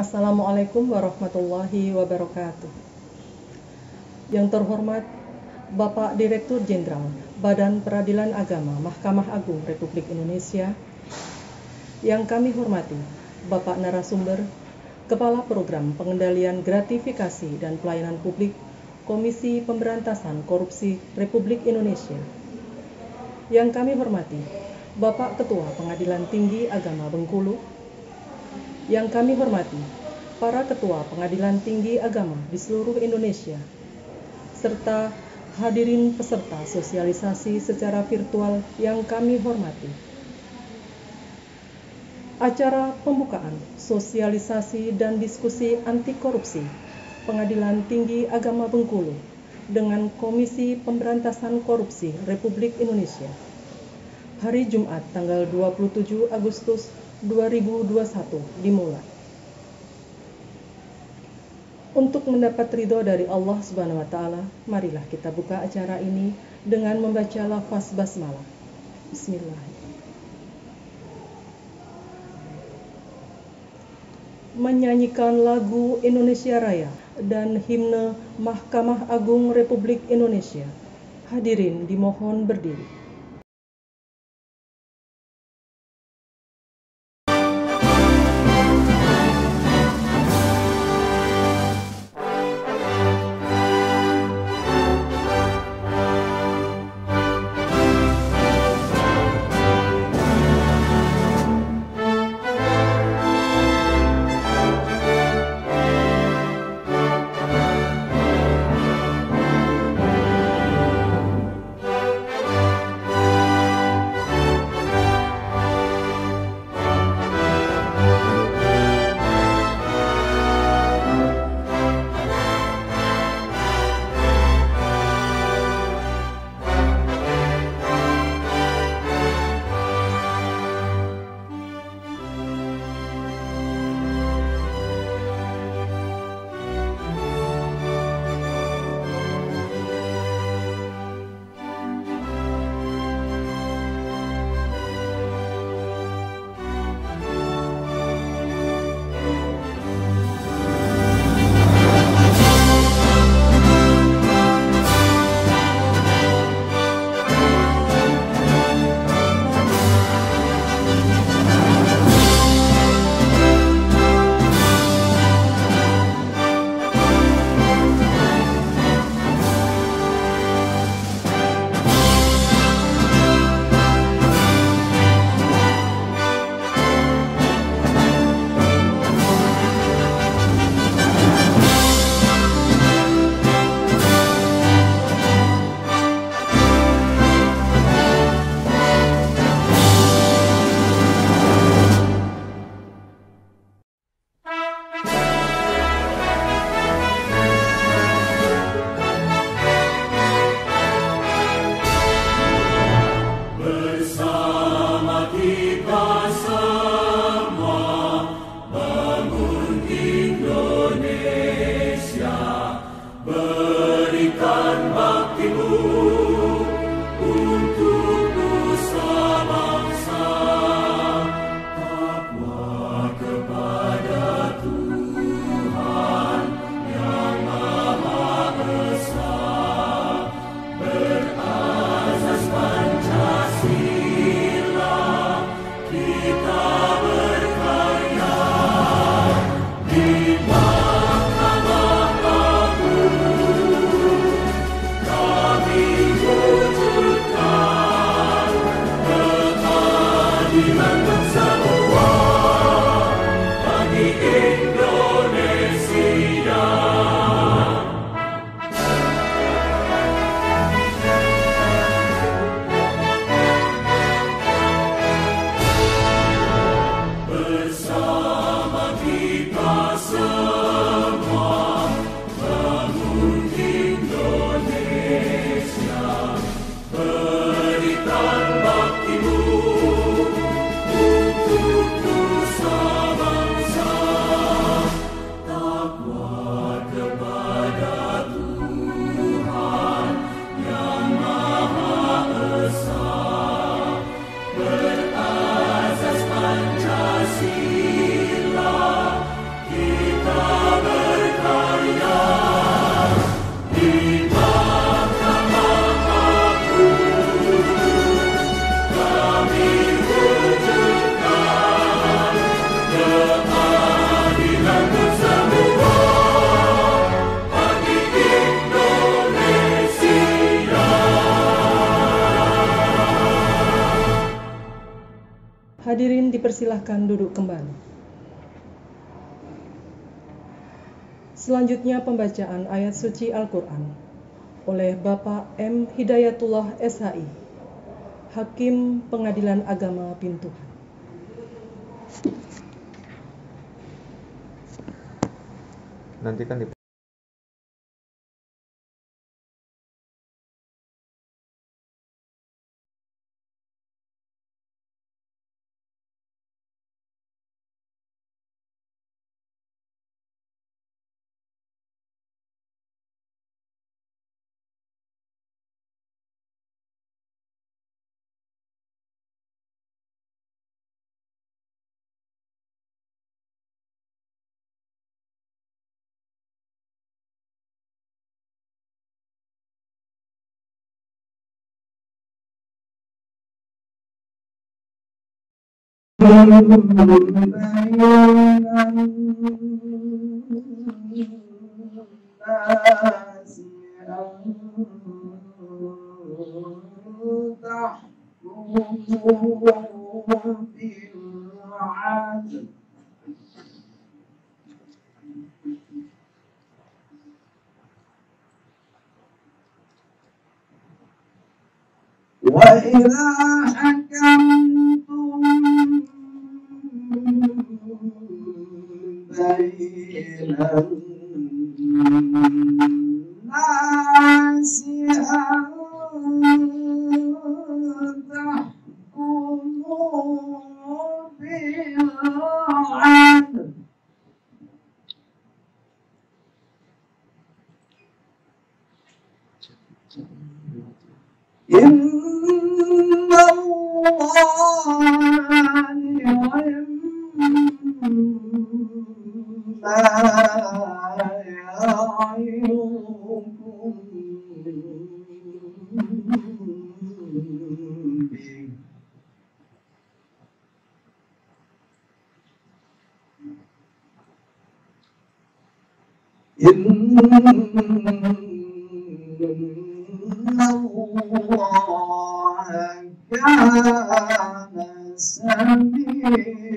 Assalamualaikum warahmatullahi wabarakatuh. Yang terhormat Bapak Direktur Jenderal Badan Peradilan Agama Mahkamah Agung Republik Indonesia, yang kami hormati Bapak Narasumber, Kepala Program Pengendalian Gratifikasi dan Pelayanan Publik Komisi Pemberantasan Korupsi Republik Indonesia, yang kami hormati Bapak Ketua Pengadilan Tinggi Agama Bengkulu, yang kami hormati para Ketua Pengadilan Tinggi Agama di seluruh Indonesia, serta hadirin peserta sosialisasi secara virtual yang kami hormati. Acara pembukaan sosialisasi dan diskusi anti korupsi Pengadilan Tinggi Agama Bengkulu dengan Komisi Pemberantasan Korupsi Republik Indonesia hari Jumat tanggal 27 Agustus 2021 dimulai. Untuk mendapat ridho dari Allah Subhanahu wa Ta'ala, marilah kita buka acara ini dengan membaca lafaz basmalah. Bismillahirrahmanirrahim. Menyanyikan lagu Indonesia Raya dan himne Mahkamah Agung Republik Indonesia. Hadirin dimohon berdiri. dipersilahkan duduk kembali. Selanjutnya pembacaan ayat suci Al-Quran oleh Bapak M. Hidayatullah SHI, Hakim Pengadilan Agama Pintuhan. Nanti kan وإذا حكمتم بين الناس أن تحكموا بالعدل إن الله ما يعظكم به إن الله كان سميعا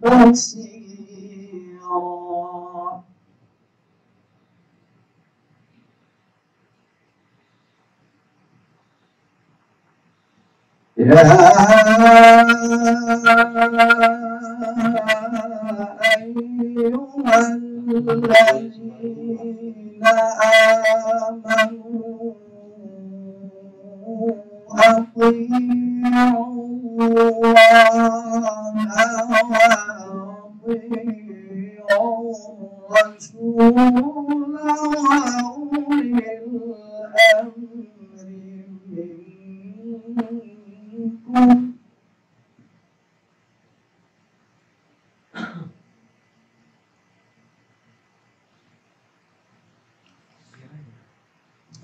بصيرا يا أيها الذين آمنوا أطيعوا الله وأطيعوا الرسول وأولي الأمر منكم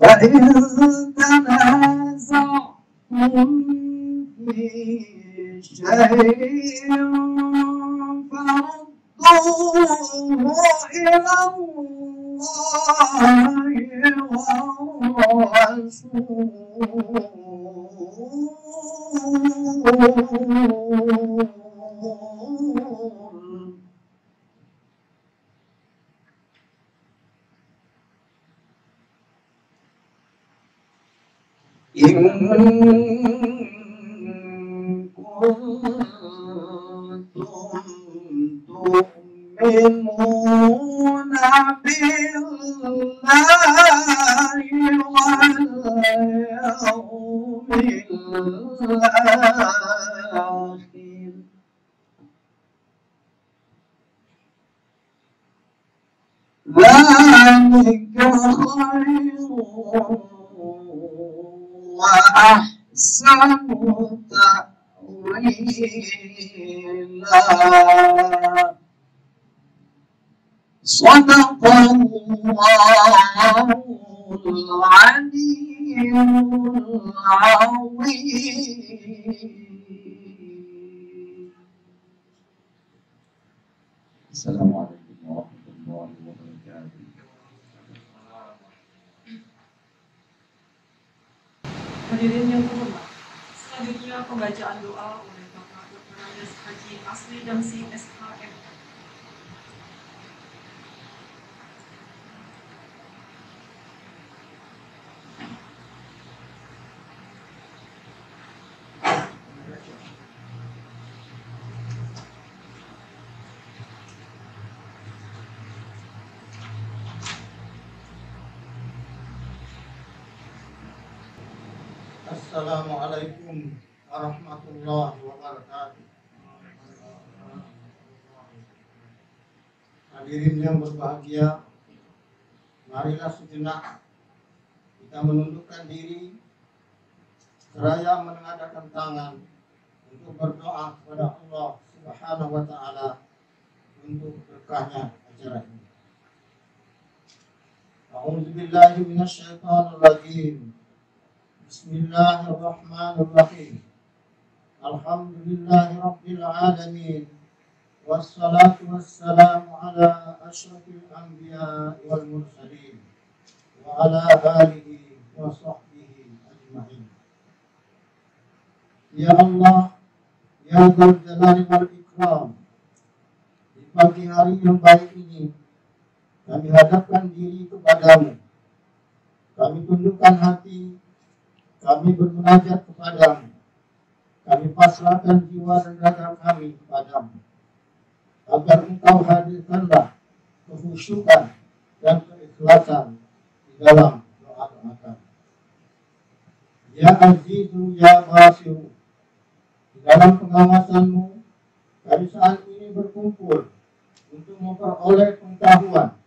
فإن تنازعتم في شيء فردوه إلى الله والرسول إن كنتم تؤمنون بالله واليوم الآخر ذلك خير وأحسن تأويلا صدق الله العلي العظيم. السلام عليكم ورحمة الله وبركاته. Hadirin yang terhormat, selanjutnya pembacaan doa oleh Bapak Dr. Andes Haji Asli Damsi SHM. Assalamualaikum warahmatullahi wabarakatuh. Hadirin yang berbahagia, marilah sejenak kita menundukkan diri seraya menengadahkan tangan untuk berdoa kepada Allah Subhanahu wa taala untuk berkahnya acara ini. A'udzubillahi minasyaitonir rajim. Bismillahirrahmanirrahim. Alhamdulillahi rabbil alamin. Wassalatu wassalamu ala asyrafil anbiya wal mursalin wa ala alihi wa sahbihi ajma'in. Ya Allah, ya Dzal Jalali wal Ikram, di pagi hari yang baik ini kami hadapkan diri kepadamu. Kami tundukkan hati, kami bermunajat kepadamu. Kami pasrahkan jiwa dan raga kami kepadamu, agar engkau hadirkanlah kekhusyukan dan keikhlasan di dalam doa-doa kami. Ya Azizu, Ya Basiru, di dalam pengawasanmu kami saat ini berkumpul untuk memperoleh pengetahuan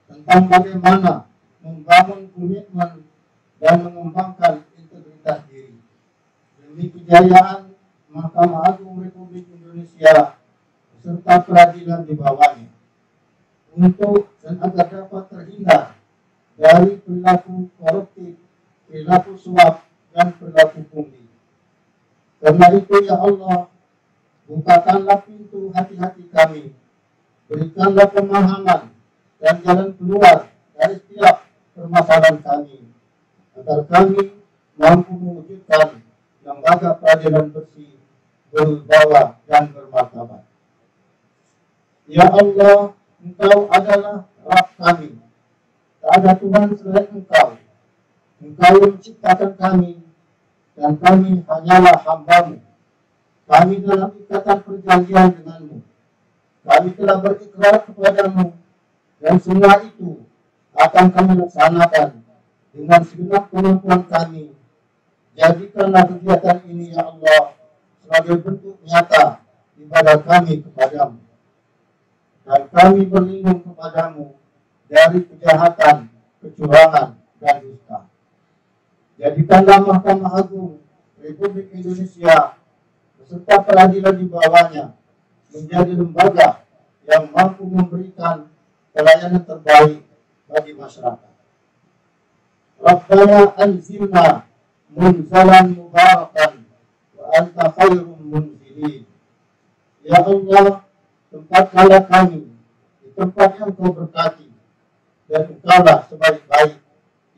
tentang bagaimana membangun komitmen dan mengembangkan integritas diri demi kejayaan Mahkamah Agung Republik Indonesia serta peradilan di bawahnya, untuk dan agar dapat terhindar dari perilaku koruptif, perilaku suap, dan perilaku pungli. Karena itu ya Allah, bukakanlah pintu hati-hati kami, berikanlah pemahaman dan jalan keluar dari setiap permasalahan kami, agar kami mampu mewujudkan lembaga peradilan bersih, berwibawa dan bermartabat. Ya Allah, Engkau adalah Rabb kami, tak ada Tuhan selain Engkau. Engkau yang menciptakan kami, dan kami hanyalah hamba-Mu. Kami dalam ikatan perjanjian denganmu. Kami telah berikrar kepadamu, dan semua itu akan kami laksanakan dengan segenap kemampuan kami. Jadikanlah kegiatan ini ya Allah sebagai bentuk nyata ibadah kami kepadamu, dan kami berlindung kepadamu dari kejahatan, kecurangan, dan dusta. Jadikanlah Mahkamah Agung Republik Indonesia beserta peradilan di bawahnya menjadi lembaga yang mampu memberikan pelayanan terbaik bagi masyarakat. Rabbana anzilna munzalan mubarakan wa anta khairum munzilin. Ya Allah, tempatkanlah kami di tempat yang Kau berkati, dan Engkaulah sebaik-baik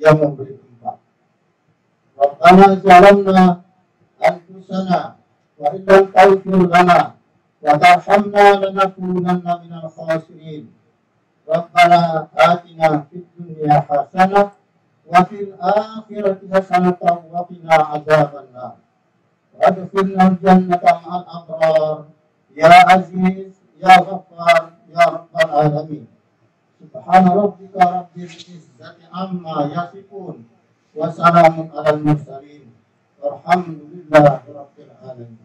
yang memberi tempat. Rabbana zalamna anfusana wa illam taghfir lana wa tarhamna lanakunanna minal khasirin. Rabbana atina fid dunya hasanah wa fil akhirati hasanatan wa qina adzabannar. Adkhilna al-jannata ma'al abrar. Ya Aziz, Ya Ghaffar, Ya Rabbal Alamin. Subhana rabbika rabbil izzati amma yasifun wa salamun alal mursalin walhamdulillahi rabbil alamin.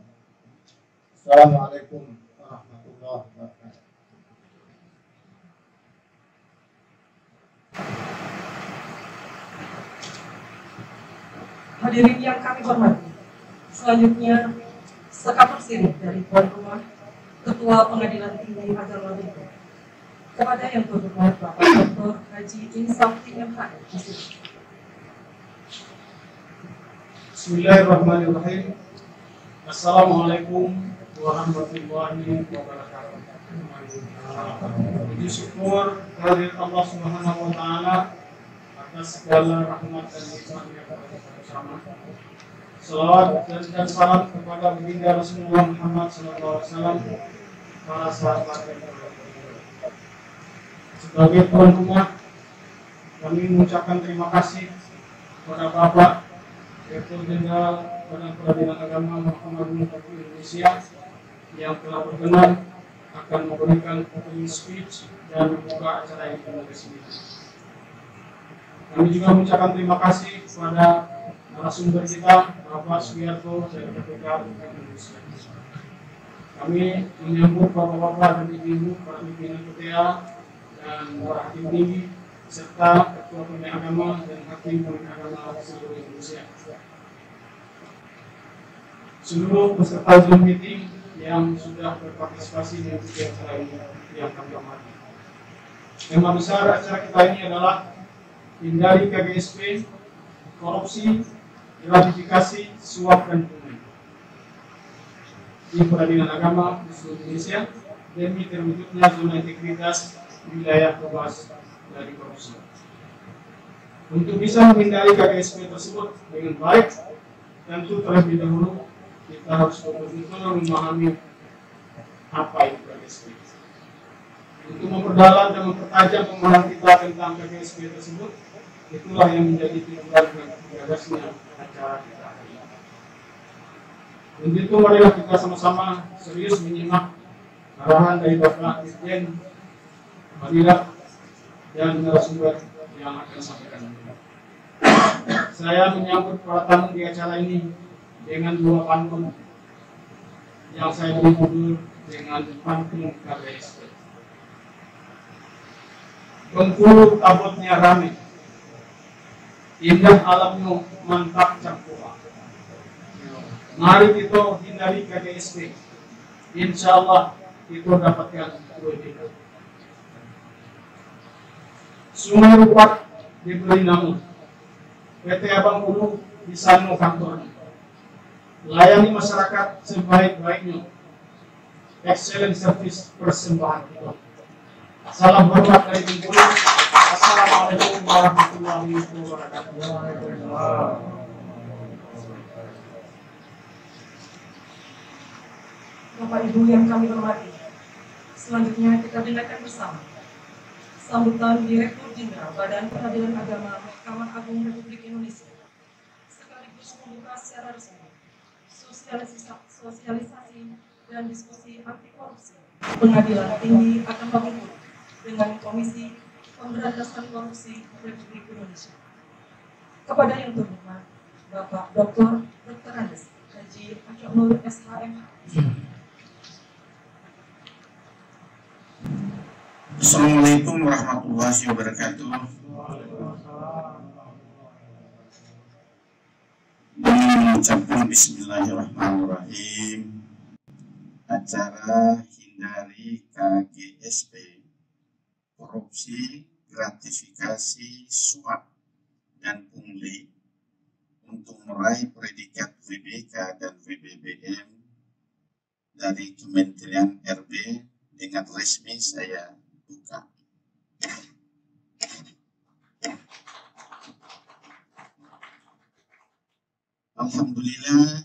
Assalamualaikum warahmatullahi wabarakatuh. Hadirin yang kami hormati, selanjutnya sekapur sirih dari tuan rumah Ketua Pengadilan Tinggi Agama Negeri kepada yang terhormat Bapak Dr. Haji Insaf TMH. Bismillahirrahmanirrahim. Assalamualaikum warahmatullahi wabarakatuh. Puji syukur kehadirat Allah Subhanahu wa taala atas segala rahmat dan nikmat-Nya kepada kita bersama. Salawat dan salam kepada baginda Rasulullah Muhammad SAW, para sahabat dan keluarga. Sebagai tuan rumah, kami mengucapkan terima kasih kepada Bapak Direktur Jenderal Badan Peradilan Agama Mahkamah Agung Republik Indonesia yang telah berkenan akan memberikan opening speech dan membuka acara ini pada resmi. Kami juga mengucapkan terima kasih kepada narasumber kita, Bapak Sugiyarto dari KPK Republik Indonesia. Kami menyambut bapak-bapak dan ibu-ibu, para pimpinan PTA dan para hakim tinggi, serta ketua pimpinan agama dan hakim pimpinan agama seluruh Indonesia. Seluruh peserta Zoom meeting yang sudah berpartisipasi di acara ini yang kami hormati. Tema besar acara kita ini adalah hindari KGSP, korupsi, gratifikasi, suap dan pungli di peradilan agama di seluruh Indonesia demi terwujudnya zona integritas wilayah bebas dari korupsi. Untuk bisa menghindari KGSP tersebut dengan baik, tentu terlebih dahulu kita harus betul-betul memahami apa itu KGSP. Untuk memperdalam dan mempertajam pemahaman kita tentang KGSP tersebut, itulah yang menjadi tujuan gagasnya acara kita hari ini. Untuk itu marilah kita sama-sama serius menyimak arahan dari Bapak Dirjen Fadilah dan narasumber yang akan sampaikan. Saya menyambut para tamu di acara ini dengan dua pantun yang saya beri judul dengan pantun KGSP. Bengkulu tabutnya rame, indah alamnya mantap campur. Mari kita hindari KGSP. Insya Allah kita dapatkan kewajiban. Sungai Rupat diberi nama, PT Abang Ulu di sana kantornya. Layani masyarakat sebaik-baiknya. Excellent service persembahan kita. Salam hormat dari Bengkulu. Assalamualaikum warahmatullahi wabarakatuh. Bapak Ibu yang kami hormati, selanjutnya kita dengarkan bersama sambutan Direktur Jenderal Badan Peradilan Agama Mahkamah Agung Republik Indonesia, sekaligus membuka secara resmi sosialisasi dan diskusi anti korupsi Pengadilan Tinggi Agama Bengkulu dengan Komisi Pemberantasan Korupsi Republik Indonesia. Kepada yang terhormat Bapak Dr. Andes Haji Acok Nur SHMH. Assalamualaikum warahmatullahi wabarakatuh. Dengan mengucapkan Bismillahirrahmanirrahim, acara hindari KGSP, korupsi, gratifikasi, suap, dan pungli untuk meraih predikat WBK dan WBBM dari Kementerian RB dengan resmi saya buka. Alhamdulillah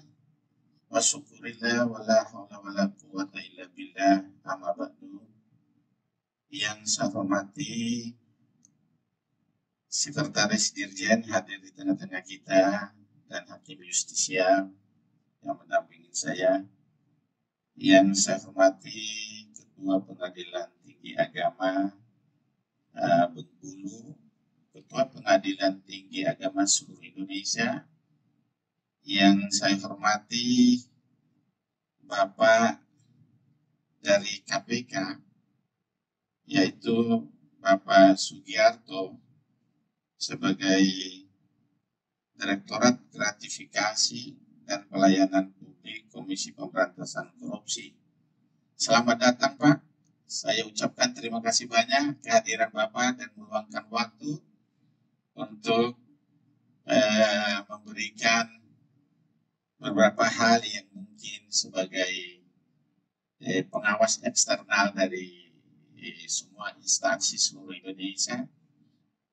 wa syukurillah wa la hawla wa la quwwata illa billah, amma ba'du. Yang saya hormati Sekretaris Dirjen hadir di tengah-tengah kita dan Hakim Justisia yang mendampingi saya. Yang saya hormati Ketua Pengadilan Tinggi Agama Bengkulu, Ketua Pengadilan Tinggi Agama seluruh Indonesia. Yang saya hormati Bapak dari KPK, yaitu Bapak Sugiyarto sebagai Direktorat Gratifikasi dan Pelayanan Publik Komisi Pemberantasan Korupsi. Selamat datang Pak. Saya ucapkan terima kasih banyak kehadiran Bapak dan meluangkan waktu untuk memberikan beberapa hal yang mungkin sebagai pengawas eksternal dari semua instansi seluruh Indonesia.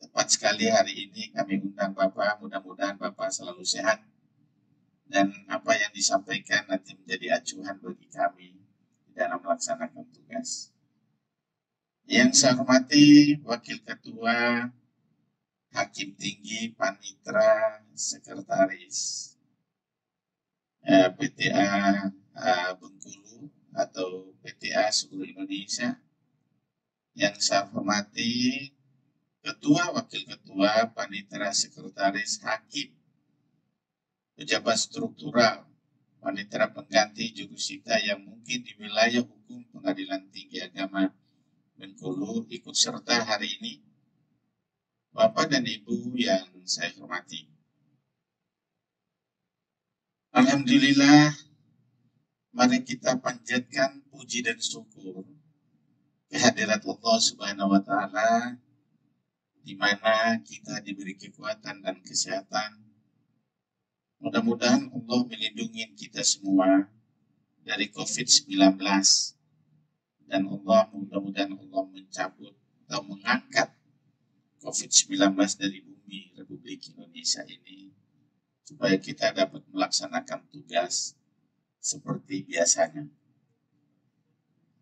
Tepat sekali hari ini kami undang Bapak, mudah-mudahan Bapak selalu sehat dan apa yang disampaikan nanti menjadi acuan bagi kami dalam melaksanakan tugas. Yang saya hormati Wakil Ketua, Hakim Tinggi, Panitra, Sekretaris PTA Bengkulu atau PTA seluruh Indonesia. Yang saya hormati Ketua, Wakil Ketua, Panitra, Sekretaris, Hakim, pejabat struktural, panitera pengganti jurusita yang mungkin di wilayah hukum Pengadilan Tinggi Agama Bengkulu ikut serta hari ini. Bapak dan Ibu yang saya hormati. Alhamdulillah, mari kita panjatkan puji dan syukur kehadirat Allah Subhanahu wa Ta'ala, di mana kita diberi kekuatan dan kesehatan. Mudah-mudahan Allah melindungi kita semua dari COVID-19, dan mudah-mudahan Allah mencabut atau mengangkat COVID-19 dari bumi Republik Indonesia ini, supaya kita dapat melaksanakan tugas seperti biasanya.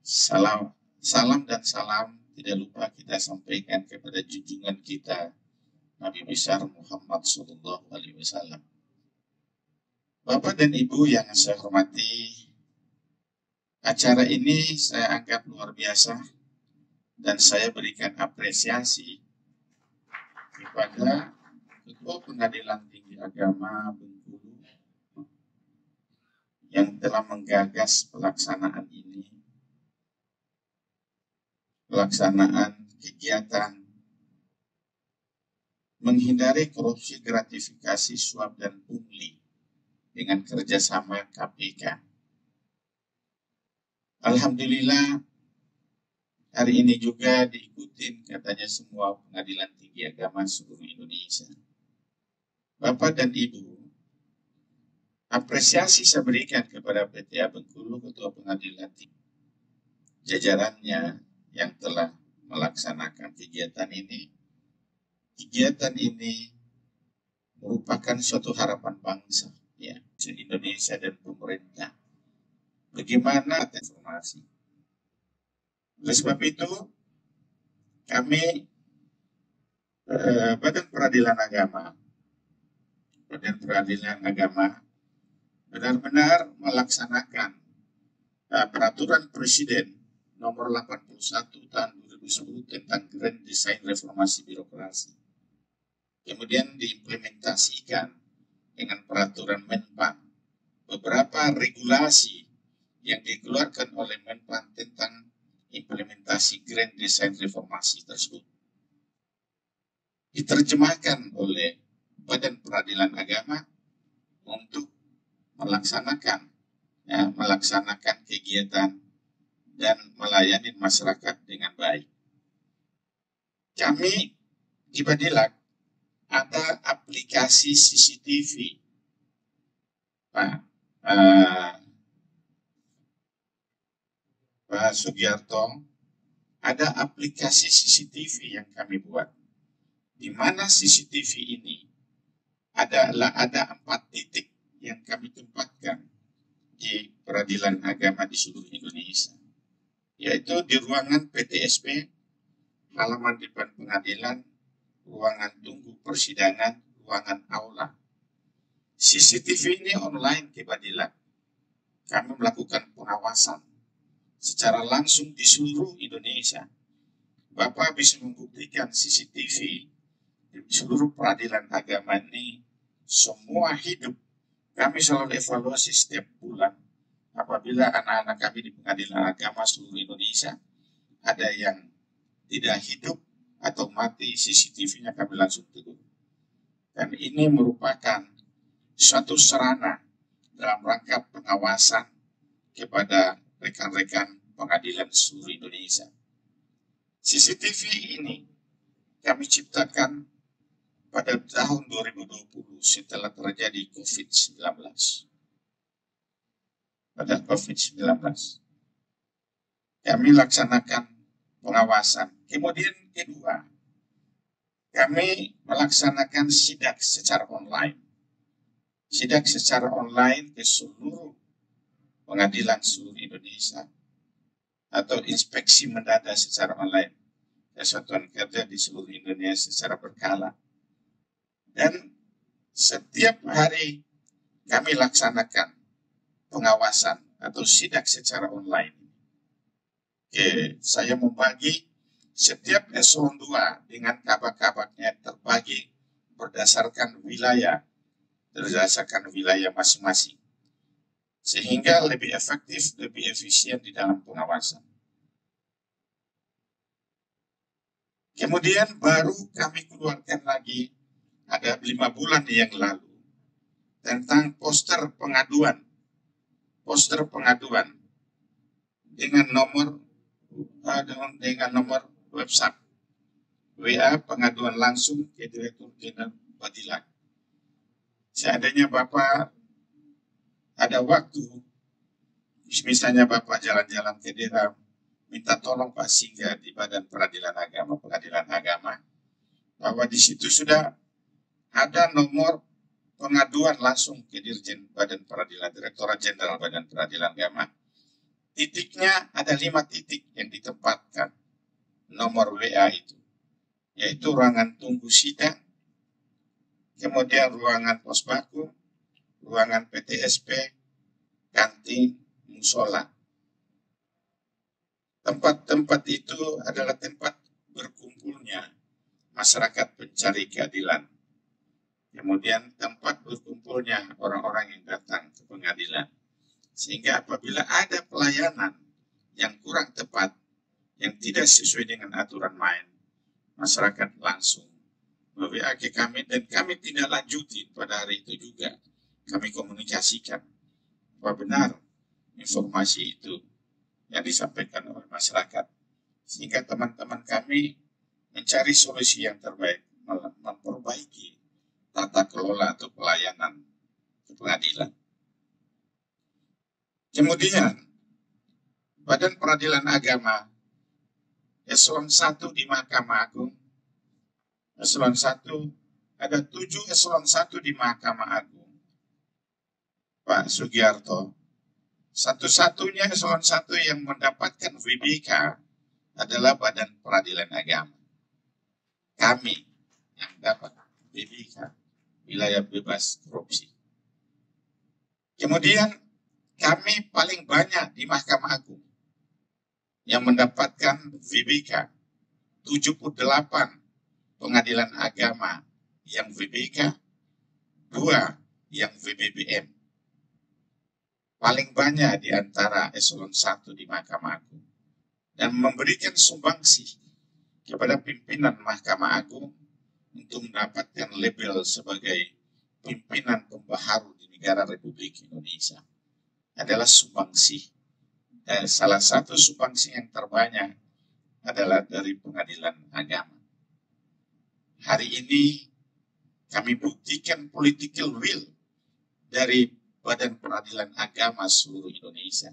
Salam dan salam tidak lupa kita sampaikan kepada junjungan kita Nabi besar Muhammad SAW. Bapak dan Ibu yang saya hormati, acara ini saya anggap luar biasa dan saya berikan apresiasi kepada Ketua Pengadilan Tinggi Agama Bengkulu yang telah menggagas pelaksanaan ini, pelaksanaan kegiatan menghindari korupsi, gratifikasi, suap, dan pungli dengan kerjasama KPK. Alhamdulillah, hari ini juga diikutin katanya semua Pengadilan Tinggi Agama seluruh Indonesia. Bapak dan Ibu, apresiasi saya berikan kepada PTA Bengkulu, Ketua Pengadilan Tinggi, jajarannya yang telah melaksanakan kegiatan ini. Kegiatan ini merupakan suatu harapan bangsa, ya, Indonesia dan pemerintah. Bagaimana informasi? Oleh sebab itu, kami Badan Peradilan Agama benar-benar melaksanakan peraturan Presiden nomor 81 tahun 2010 tentang Grand Design Reformasi Birokrasi. Kemudian diimplementasikan dengan peraturan Menpan beberapa regulasi yang dikeluarkan oleh Menpan tentang implementasi Grand Design Reformasi tersebut. Diterjemahkan oleh Badan Peradilan Agama untuk melaksanakan kegiatan dan melayani masyarakat dengan baik. Kami di Badilak ada aplikasi CCTV, Pak Sugiarto, ada aplikasi CCTV yang kami buat, di mana CCTV ini ada 4 titik yang kami tempatkan di peradilan agama di seluruh Indonesia, yaitu di ruangan PTSP, halaman depan pengadilan, ruangan tunggu persidangan, ruangan aula. CCTV ini online ke Badilak. Kami melakukan pengawasan secara langsung di seluruh Indonesia. Bapak bisa membuktikan CCTV di seluruh peradilan agama ini semua hidup. Kami selalu evaluasi setiap bulan. Apabila anak-anak kami di pengadilan agama seluruh Indonesia ada yang tidak hidup atau mati, CCTV-nya kami langsung tegur. Dan ini merupakan suatu sarana dalam rangka pengawasan kepada rekan-rekan pengadilan seluruh Indonesia. CCTV ini kami ciptakan pada tahun 2020 setelah terjadi COVID-19. Pada COVID-19, kami laksanakan pengawasan. Kemudian kedua, kami melaksanakan sidak secara online. sidak secara online ke seluruh pengadilan seluruh Indonesia, atau inspeksi mendadak secara online ke satuan kerja di seluruh Indonesia secara berkala. Dan setiap hari kami laksanakan pengawasan atau sidak secara online. Saya membagi setiap eselon 2 dengan kabak-kabaknya terbagi berdasarkan wilayah masing-masing, sehingga lebih efektif, lebih efisien di dalam pengawasan. Kemudian baru kami keluarkan lagi, ada 5 bulan yang lalu, tentang poster pengaduan dengan nomor website WA pengaduan langsung ke Direktur Jenderal Pengadilan. Seandainya Bapak ada waktu, misalnya Bapak jalan-jalan ke daerah, minta tolong Pak singgah di Badan Peradilan Agama, Pengadilan Agama, bahwa di situ sudah ada nomor pengaduan langsung ke Dirjen Badan Peradilan, Direktorat Jenderal Badan Peradilan Agama. Titiknya ada 5 titik yang ditempatkan nomor WA itu, yaitu ruangan tunggu sidang, kemudian ruangan pos baku, ruangan PTSP, kantin, musola. Tempat-tempat itu adalah tempat berkumpulnya masyarakat pencari keadilan. Kemudian tempat berkumpulnya orang-orang yang datang ke pengadilan. Sehingga apabila ada pelayanan yang kurang tepat, yang tidak sesuai dengan aturan main, masyarakat langsung WA ke kami, dan kami tidak lanjutin pada hari itu juga. Kami komunikasikan bahwa benar informasi itu yang disampaikan oleh masyarakat. Sehingga teman-teman kami mencari solusi yang terbaik, memperbaiki tata kelola atau pelayanan ke pengadilan. Kemudian, Badan Peradilan Agama, eselon 1 di Mahkamah Agung, eselon 1, ada 7 eselon 1 di Mahkamah Agung. Pak Sugiarto, satu-satunya eselon 1 yang mendapatkan VBK adalah Badan Peradilan Agama. Kami yang dapat VBK, wilayah bebas korupsi. Kemudian kami paling banyak di Mahkamah Agung yang mendapatkan VBK, 78 pengadilan agama yang VBK, 2 yang VBBM. Paling banyak di antara eselon 1 di Mahkamah Agung. Dan memberikan sumbangsi kepada pimpinan Mahkamah Agung untuk mendapatkan label sebagai pimpinan pembaharu di negara Republik Indonesia. Adalah sumbangsi. Dan salah satu sumbangsi yang terbanyak adalah dari pengadilan agama. Hari ini kami buktikan political will dari Badan Peradilan Agama seluruh Indonesia.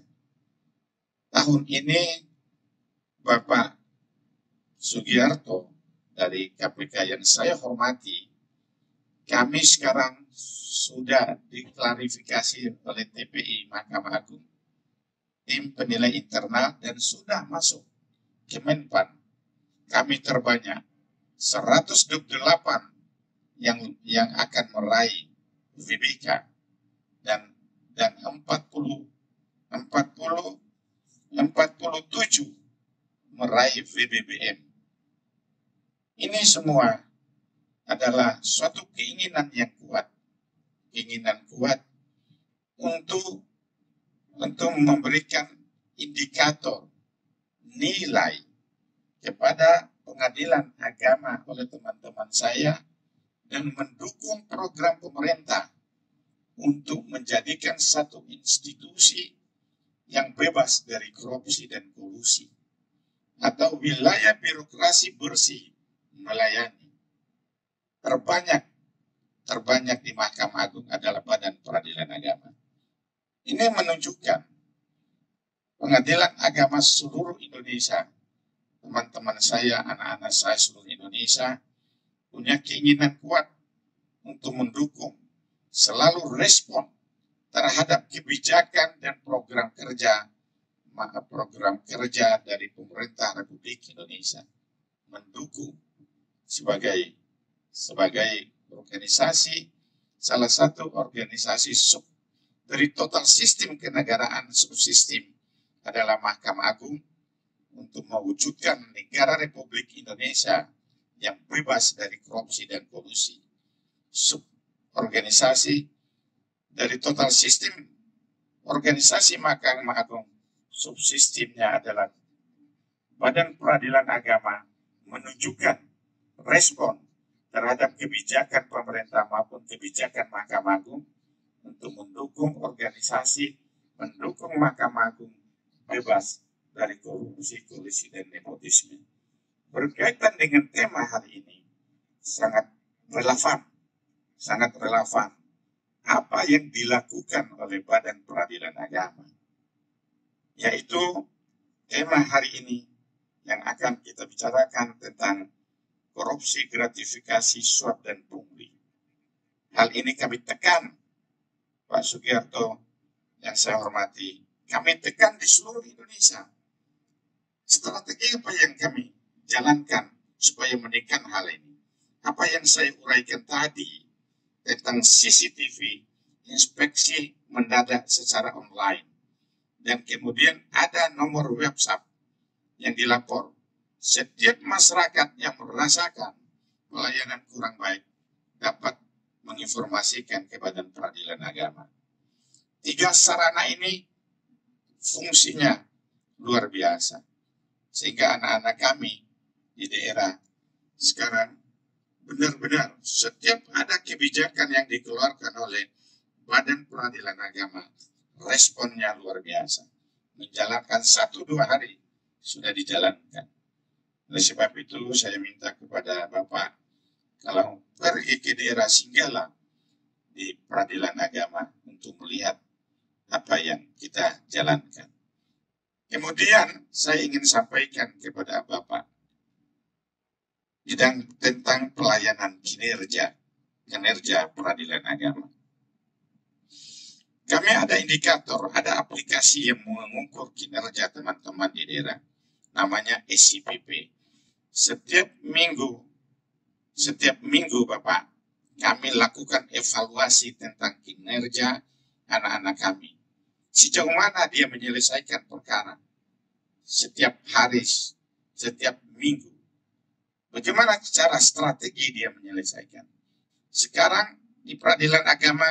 Tahun ini Bapak Sugiarto dari KPK yang saya hormati, kami sekarang sudah diklarifikasi oleh TPI Mahkamah Agung, tim penilai internal, dan sudah masuk ke Menpan. Kami terbanyak 128 yang akan meraih VBK dan 47 meraih VBBM. Ini semua adalah suatu keinginan yang kuat, untuk memberikan indikator nilai kepada pengadilan agama oleh teman-teman saya dan mendukung program pemerintah untuk menjadikan satu institusi yang bebas dari korupsi dan kolusi atau wilayah birokrasi bersih melayani. Terbanyak di Mahkamah Agung adalah Badan Peradilan Agama. Ini menunjukkan pengadilan agama seluruh Indonesia, teman-teman saya, anak-anak saya seluruh Indonesia punya keinginan kuat untuk mendukung selalu respon terhadap kebijakan dan program kerja dari pemerintah Republik Indonesia, mendukung sebagai organisasi, salah satu organisasi sub dari total sistem kenegaraan, subsistem adalah Mahkamah Agung, untuk mewujudkan negara Republik Indonesia yang bebas dari korupsi dan kolusi. Suborganisasi dari total sistem organisasi Mahkamah Agung, subsistemnya adalah Badan Peradilan Agama, menunjukkan respon terhadap kebijakan pemerintah maupun kebijakan Mahkamah Agung untuk mendukung Mahkamah Agung bebas dari korupsi, kolusi, dan nepotisme. Berkaitan dengan tema hari ini, sangat relevan apa yang dilakukan oleh Badan Peradilan Agama, yaitu tema hari ini yang akan kita bicarakan tentang korupsi, gratifikasi, suap, dan pungli. Hal ini kami tekan, Pak Sugiarto yang saya hormati, kami tekan di seluruh Indonesia. Strategi apa yang kami jalankan supaya menekan hal ini? Apa yang saya uraikan tadi tentang CCTV, inspeksi mendadak secara online, dan kemudian ada nomor WhatsApp yang dilapor. Setiap masyarakat yang merasakan pelayanan kurang baik dapat menginformasikan ke Badan Peradilan Agama. 3 sarana ini fungsinya luar biasa, sehingga anak-anak kami di daerah sekarang benar-benar setiap ada kebijakan yang dikeluarkan oleh Badan Peradilan Agama, responnya luar biasa. Menjalankan 1-2 hari sudah dijalankan. Oleh sebab itu saya minta kepada Bapak, kalau pergi ke daerah Singgala di Peradilan Agama untuk melihat apa yang kita jalankan. Kemudian saya ingin sampaikan kepada Bapak tentang pelayanan kinerja Peradilan Agama. Kami ada indikator, ada aplikasi yang mengukur kinerja teman-teman di daerah, namanya SCPP. Setiap minggu Bapak, kami lakukan evaluasi tentang kinerja anak-anak kami. Sejauh mana dia menyelesaikan perkara setiap hari, setiap minggu. Bagaimana cara strategi dia menyelesaikan. Sekarang di Peradilan Agama,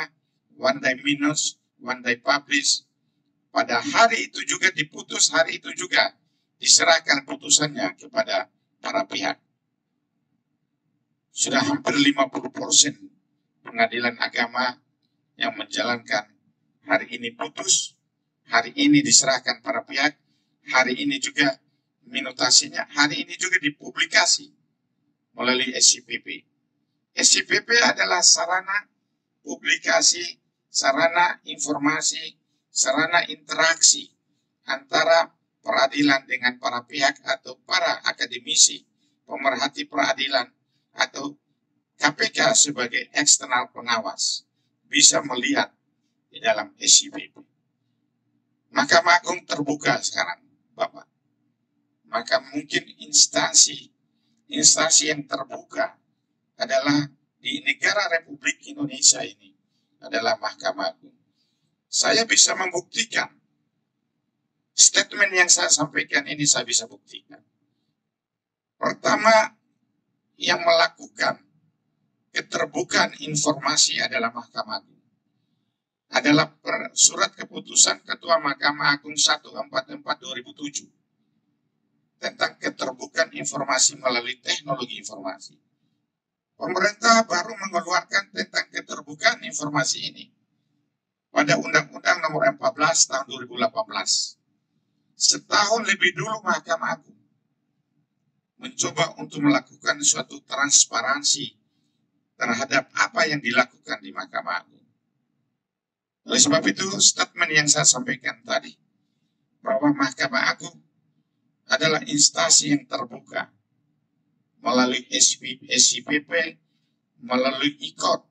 one day minus, one day publish. Pada hari itu juga diputus, hari itu juga diserahkan putusannya kepada para pihak. Sudah hampir 50% pengadilan agama yang menjalankan hari ini putus, hari ini diserahkan para pihak, hari ini juga minutasinya, hari ini juga dipublikasi melalui SCPP. SCPP adalah sarana publikasi, sarana informasi, sarana interaksi antara peradilan dengan para pihak atau para akademisi, pemerhati peradilan, atau KPK sebagai eksternal pengawas bisa melihat di dalam SCPP. Mahkamah Agung terbuka sekarang, Bapak. Maka mungkin instansi yang terbuka adalah di negara Republik Indonesia ini adalah Mahkamah Agung. Saya bisa membuktikan statement yang saya sampaikan ini, saya bisa buktikan. Pertama, yang melakukan keterbukaan informasi adalah Mahkamah Agung. Adalah surat keputusan Ketua Mahkamah Agung 144/2007 tentang keterbukaan informasi melalui teknologi informasi. Pemerintah baru mengeluarkan tentang keterbukaan informasi ini pada Undang-Undang Nomor 14 Tahun 2018. Setahun lebih dulu Mahkamah Agung mencoba untuk melakukan suatu transparansi terhadap apa yang dilakukan di Mahkamah Agung. Oleh sebab itu, statement yang saya sampaikan tadi, bahwa Mahkamah Agung adalah instansi yang terbuka melalui SCPP, melalui ICOT,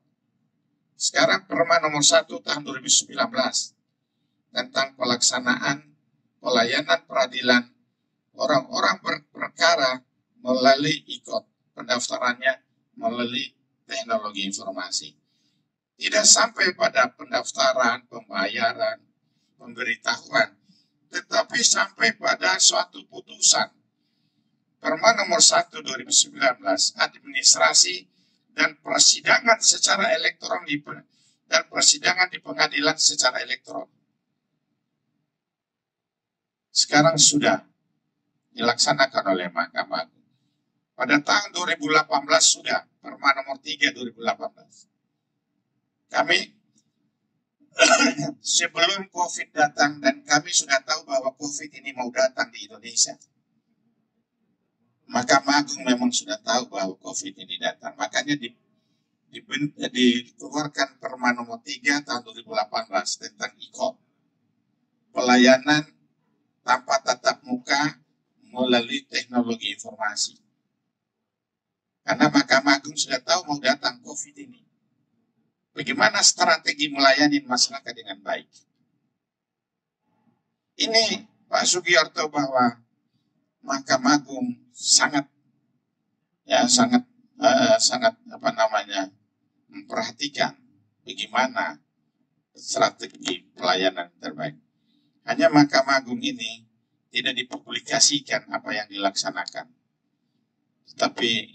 Sekarang Perma nomor 1 tahun 2019 tentang pelaksanaan pelayanan peradilan orang-orang berperkara melalui IKOT, pendaftarannya melalui teknologi informasi. Tidak sampai pada pendaftaran, pembayaran, pemberitahuan, tetapi sampai pada suatu putusan. Perma nomor 1 2019, administrasi dan persidangan secara elektronik dan persidangan di pengadilan secara elektronik. Sekarang sudah dilaksanakan oleh Mahkamah Agung. Pada tahun 2018 sudah, Perma nomor 3 2018. Kami sebelum COVID datang dan kami sudah tahu bahwa COVID ini mau datang di Indonesia. Mahkamah Agung memang sudah tahu bahwa COVID ini datang. Makanya dikeluarkan Perma nomor 3 tahun 2018 tentang IKOP. Pelayanan tanpa tatap muka melalui teknologi informasi. Karena Mahkamah Agung sudah tahu mau datang COVID ini. Bagaimana strategi melayani masyarakat dengan baik. Ini Pak Sugiarto bahwa Mahkamah Agung sangat memperhatikan bagaimana strategi pelayanan terbaik. Hanya Mahkamah Agung ini tidak dipublikasikan apa yang dilaksanakan, tetapi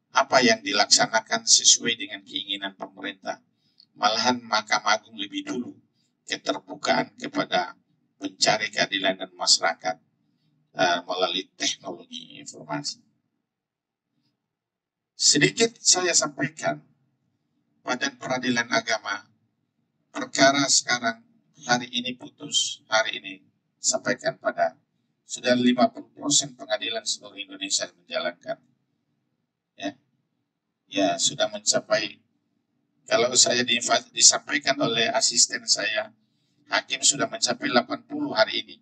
apa yang dilaksanakan sesuai dengan keinginan pemerintah. Malahan Mahkamah Agung lebih dulu keterbukaan kepada pencari keadilan dan masyarakat melalui teknologi informasi. Sedikit saya sampaikan, Badan Peradilan Agama, perkara sekarang hari ini putus, hari ini sampaikan pada sudah 50% pengadilan seluruh Indonesia menjalankan. Ya sudah mencapai, kalau saya disampaikan oleh asisten saya, hakim sudah mencapai 80 hari ini.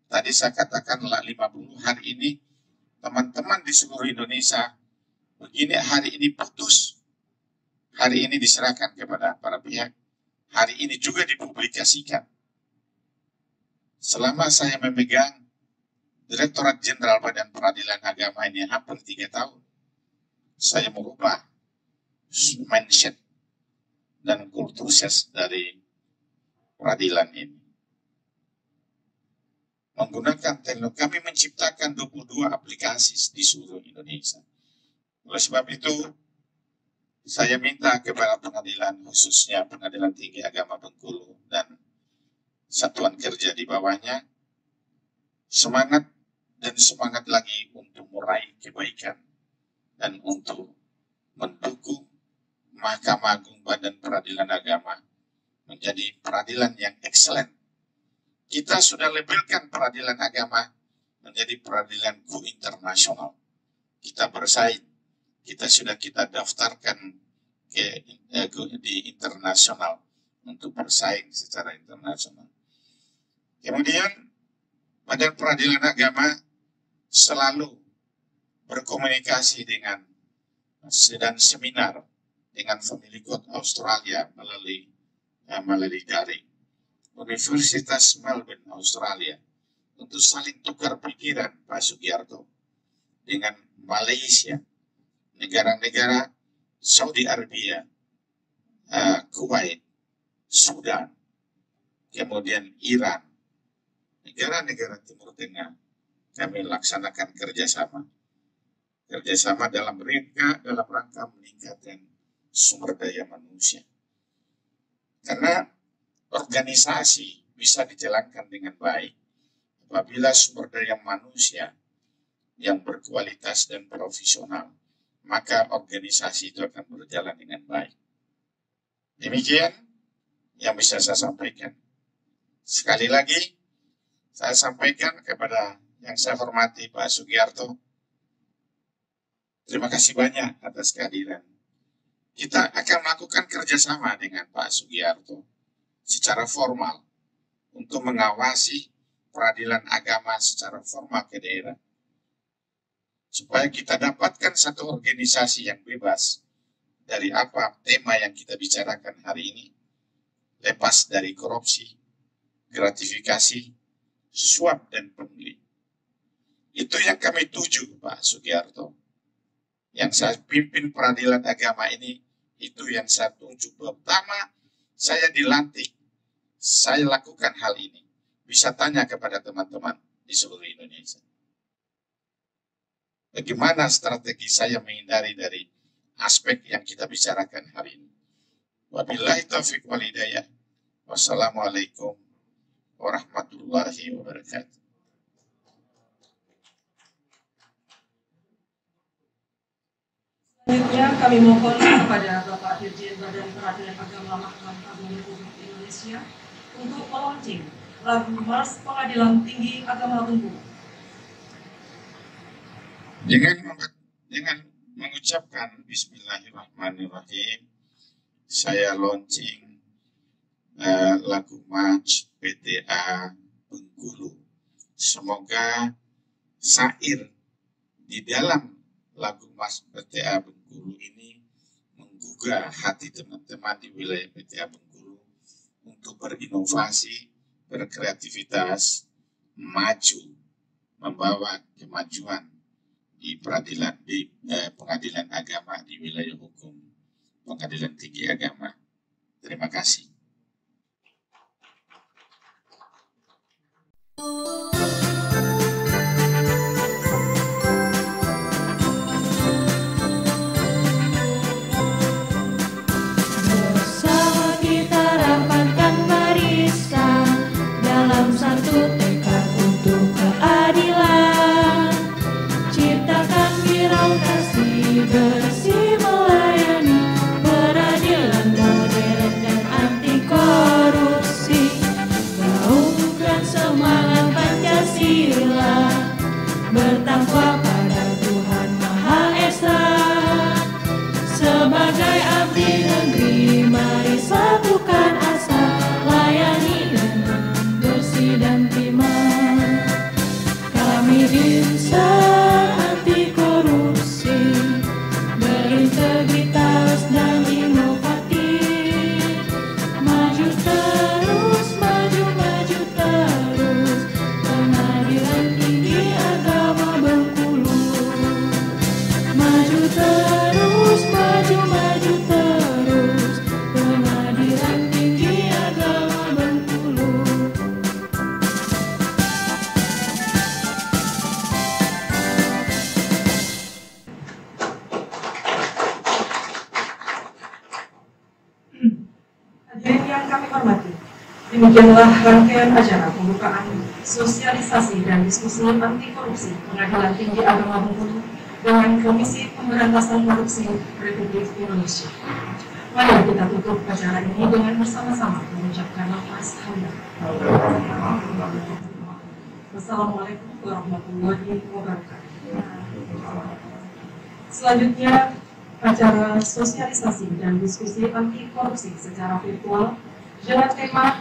Tadi saya katakan 50 hari ini, teman-teman di seluruh Indonesia, begini hari ini putus, hari ini diserahkan kepada para pihak, hari ini juga dipublikasikan. Selama saya memegang Direktorat Jenderal Badan Peradilan Agama ini hampir 3 tahun, saya merubah mindset dan kultur dari peradilan ini. Menggunakan teknologi, kami menciptakan 22 aplikasi di seluruh Indonesia. Oleh sebab itu, saya minta kepada pengadilan, khususnya Pengadilan Tinggi Agama Bengkulu dan satuan kerja di bawahnya, semangat lagi untuk meraih kebaikan dan untuk mendukung Mahkamah Agung Badan Peradilan Agama menjadi peradilan yang excellent. Kita sudah labelkan peradilan agama menjadi peradilan go internasional. Kita bersaing, kita daftarkan di internasional untuk bersaing secara internasional. Kemudian Badan Peradilan Agama selalu berkomunikasi dengan dan seminar dengan Family Court Australia melalui daring, Universitas Melbourne Australia, untuk saling tukar pikiran Pak Sugiarto dengan Malaysia, negara-negara Saudi Arabia, Kuwait, Sudan, kemudian Iran, negara-negara Timur Tengah. Kami laksanakan kerjasama dalam rangka meningkatkan sumber daya manusia. Karena organisasi bisa dijalankan dengan baik apabila sumber daya manusia yang berkualitas dan profesional, maka organisasi itu akan berjalan dengan baik. Demikian yang bisa saya sampaikan. Sekali lagi, saya sampaikan kepada yang saya hormati Pak Sugiarto, terima kasih banyak atas kehadiran. Kita akan melakukan kerjasama dengan Pak Sugiarto secara formal untuk mengawasi peradilan agama secara formal ke daerah. Supaya kita dapatkan satu organisasi yang bebas dari apa tema yang kita bicarakan hari ini, lepas dari korupsi, gratifikasi, suap dan pungli. Itu yang kami tuju, Pak Sugiarto. Yang saya pimpin peradilan agama ini, itu yang saya tuju. Pertama, saya dilantik, saya lakukan hal ini. Bisa tanya kepada teman-teman di seluruh Indonesia. Bagaimana strategi saya menghindari dari aspek yang kita bicarakan hari ini. Wabillahi taufiq wal hidayah. Wassalamualaikum warahmatullahi wabarakatuh. Selanjutnya kami mohon kepada Bapak Dirjen Badan Peradilan Agama Mahkamah Agung Republik Indonesia untuk melaunching lagu Mars Pengadilan Tinggi Agama Bengkulu. Dengan mengucapkan Bismillahirrahmanirrahim, saya launching lagu March PTA Bengkulu. Semoga syair di dalam lagu March PTA Bengkulu ini menggugah hati teman-teman di wilayah PTA Bengkulu untuk berinovasi, berkreativitas, maju, membawa kemajuan di pengadilan agama di wilayah hukum Pengadilan Tinggi Agama. Terima kasih. Bersama kita rapatkan barisan dalam satu tekad untuk keadilan. Ciptakan birokrasi bersih melayani, peradilan modern dan anti korupsi. Gaungkan semangat Pancasila, bertakwa pada Tuhan Maha Esa. Sebagai abdi negeri, mari satukan asa, layani dengan bersih dan prima. Kami insan anti korupsi, berintegritas dan inovatif. Maju terus, maju terus, Pengadilan Tinggi Agama Bengkulu. Maju terus, maju terus, Pengadilan Tinggi Agama Bengkulu. Hadirin yang kami hormati, demikianlah rangkaian acara pembukaan sosialisasi dan diskusi anti korupsi Pengadilan Tinggi Agama Bengkulu dengan Komisi Pemberantasan Korupsi Republik Indonesia. Mari kita tutup acara ini dengan bersama-sama mengucapkan nafas hamdan. Wassalamualaikum warahmatullahi wabarakatuh. Selanjutnya, acara sosialisasi dan diskusi anti korupsi secara virtual dengan tema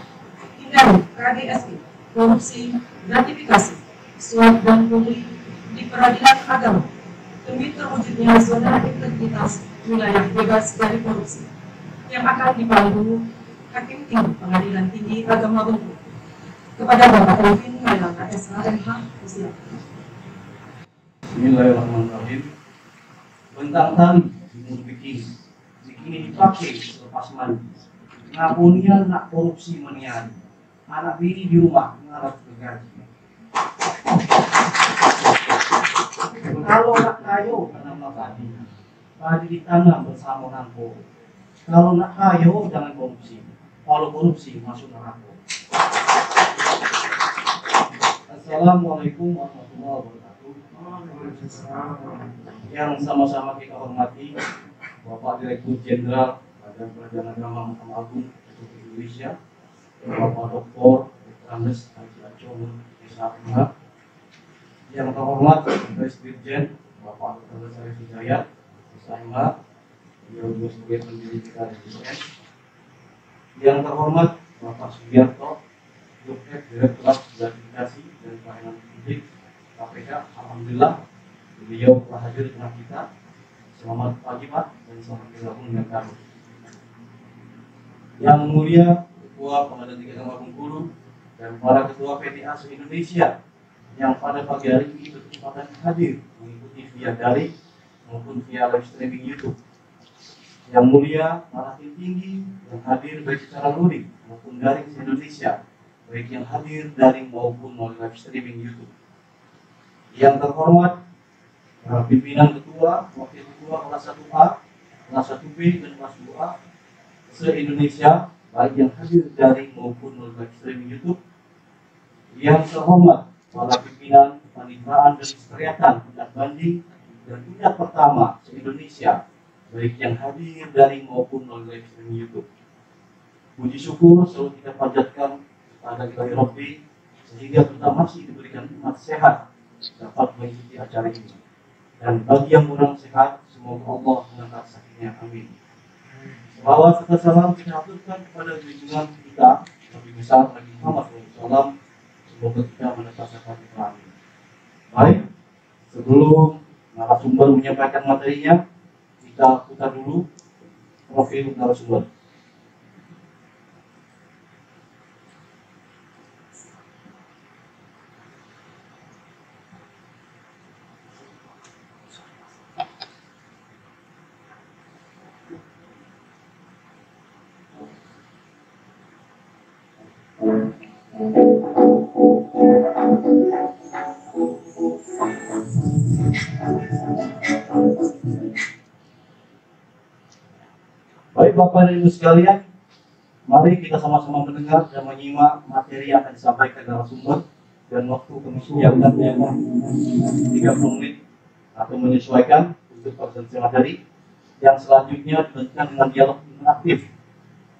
hindari KGSI, korupsi, gratifikasi, suap dan pungli di peradilan agama demi terwujudnya zona integritas wilayah bebas dari korupsi, yang akan dipandu Hakim Tinggi Pengadilan Tinggi Agama Bengkulu. Kepada Bapak Elvin Mailana SHMH, silakan. Bismillahirrahmanirrahim. Bentang tali dimulai bikini dipakai selepas mandi. Ngapunian nak korupsi menian. Anak bini di rumah ngarap bergaji. Kalau nak kayo karena padi ditanam bersama nangko. Kalau nak kayo jangan korupsi. Kalau korupsi masuk neraka. Assalamualaikum warahmatullahi wabarakatuh. Yang sama-sama kita hormati Bapak Direktur Jenderal Badan Peradilan Agama Mahkamah Agung Republik Indonesia, Bapak Dr. Andes Haji Acomun SHMH, yang terhormat Vice Dirjen Bapak Dr. Syarif Hidayat SHMH, beliau juga sebagai pendiri kita di DSN, yang terhormat Bapak Sugiarto, Direktorat Gratifikasi dan Pelayanan Publik KPK. Alhamdulillah beliau telah hadir di tengah kita. Selamat pagi Pak, dan selamat bergabung dengan kami. Yang mulia Ketua Pengadilan Tinggi Agama Bengkulu dan para Ketua PTA se-Indonesia yang pada pagi hari ini berkesempatan hadir mengikuti via daring maupun via live streaming YouTube. Yang mulia para hakim tinggi yang hadir baik secara luring maupun daring se-Indonesia, baik yang hadir daring maupun melalui live streaming YouTube. Yang terhormat para pimpinan ketua, wakil ketua kelas 1A, kelas 1B, dan kelas 2A se-Indonesia, baik yang hadir daring maupun melalui live streaming YouTube. Yang terhormat para pimpinan kepaniteraan dan sekretariatan tingkat banding dan tingkat pertama se-Indonesia, baik yang hadir daring maupun melalui live streaming YouTube. Puji syukur selalu kita panjatkan kepada Ilahi Rabbi sehingga kita masih diberikan nikmat sehat dapat mengikuti acara ini. Dan bagi yang kurang sehat, semoga Allah mengangkat sakitnya. Amin. Selawat serta salam kita aturkan kepada junjungan kita Nabi besar Nabi Muhammad SAW. Semoga kita mendapat syafaat Amin. Baik, sebelum narasumber menyampaikan materinya, kita putar dulu profil narasumber. Baik Bapak dan Ibu sekalian, mari kita sama-sama mendengar dan menyimak materi yang akan disampaikan narasumber, dan waktu kami sediakan 30 menit atau menyesuaikan untuk presentasi materi. Yang selanjutnya dilanjutkan dengan dialog interaktif.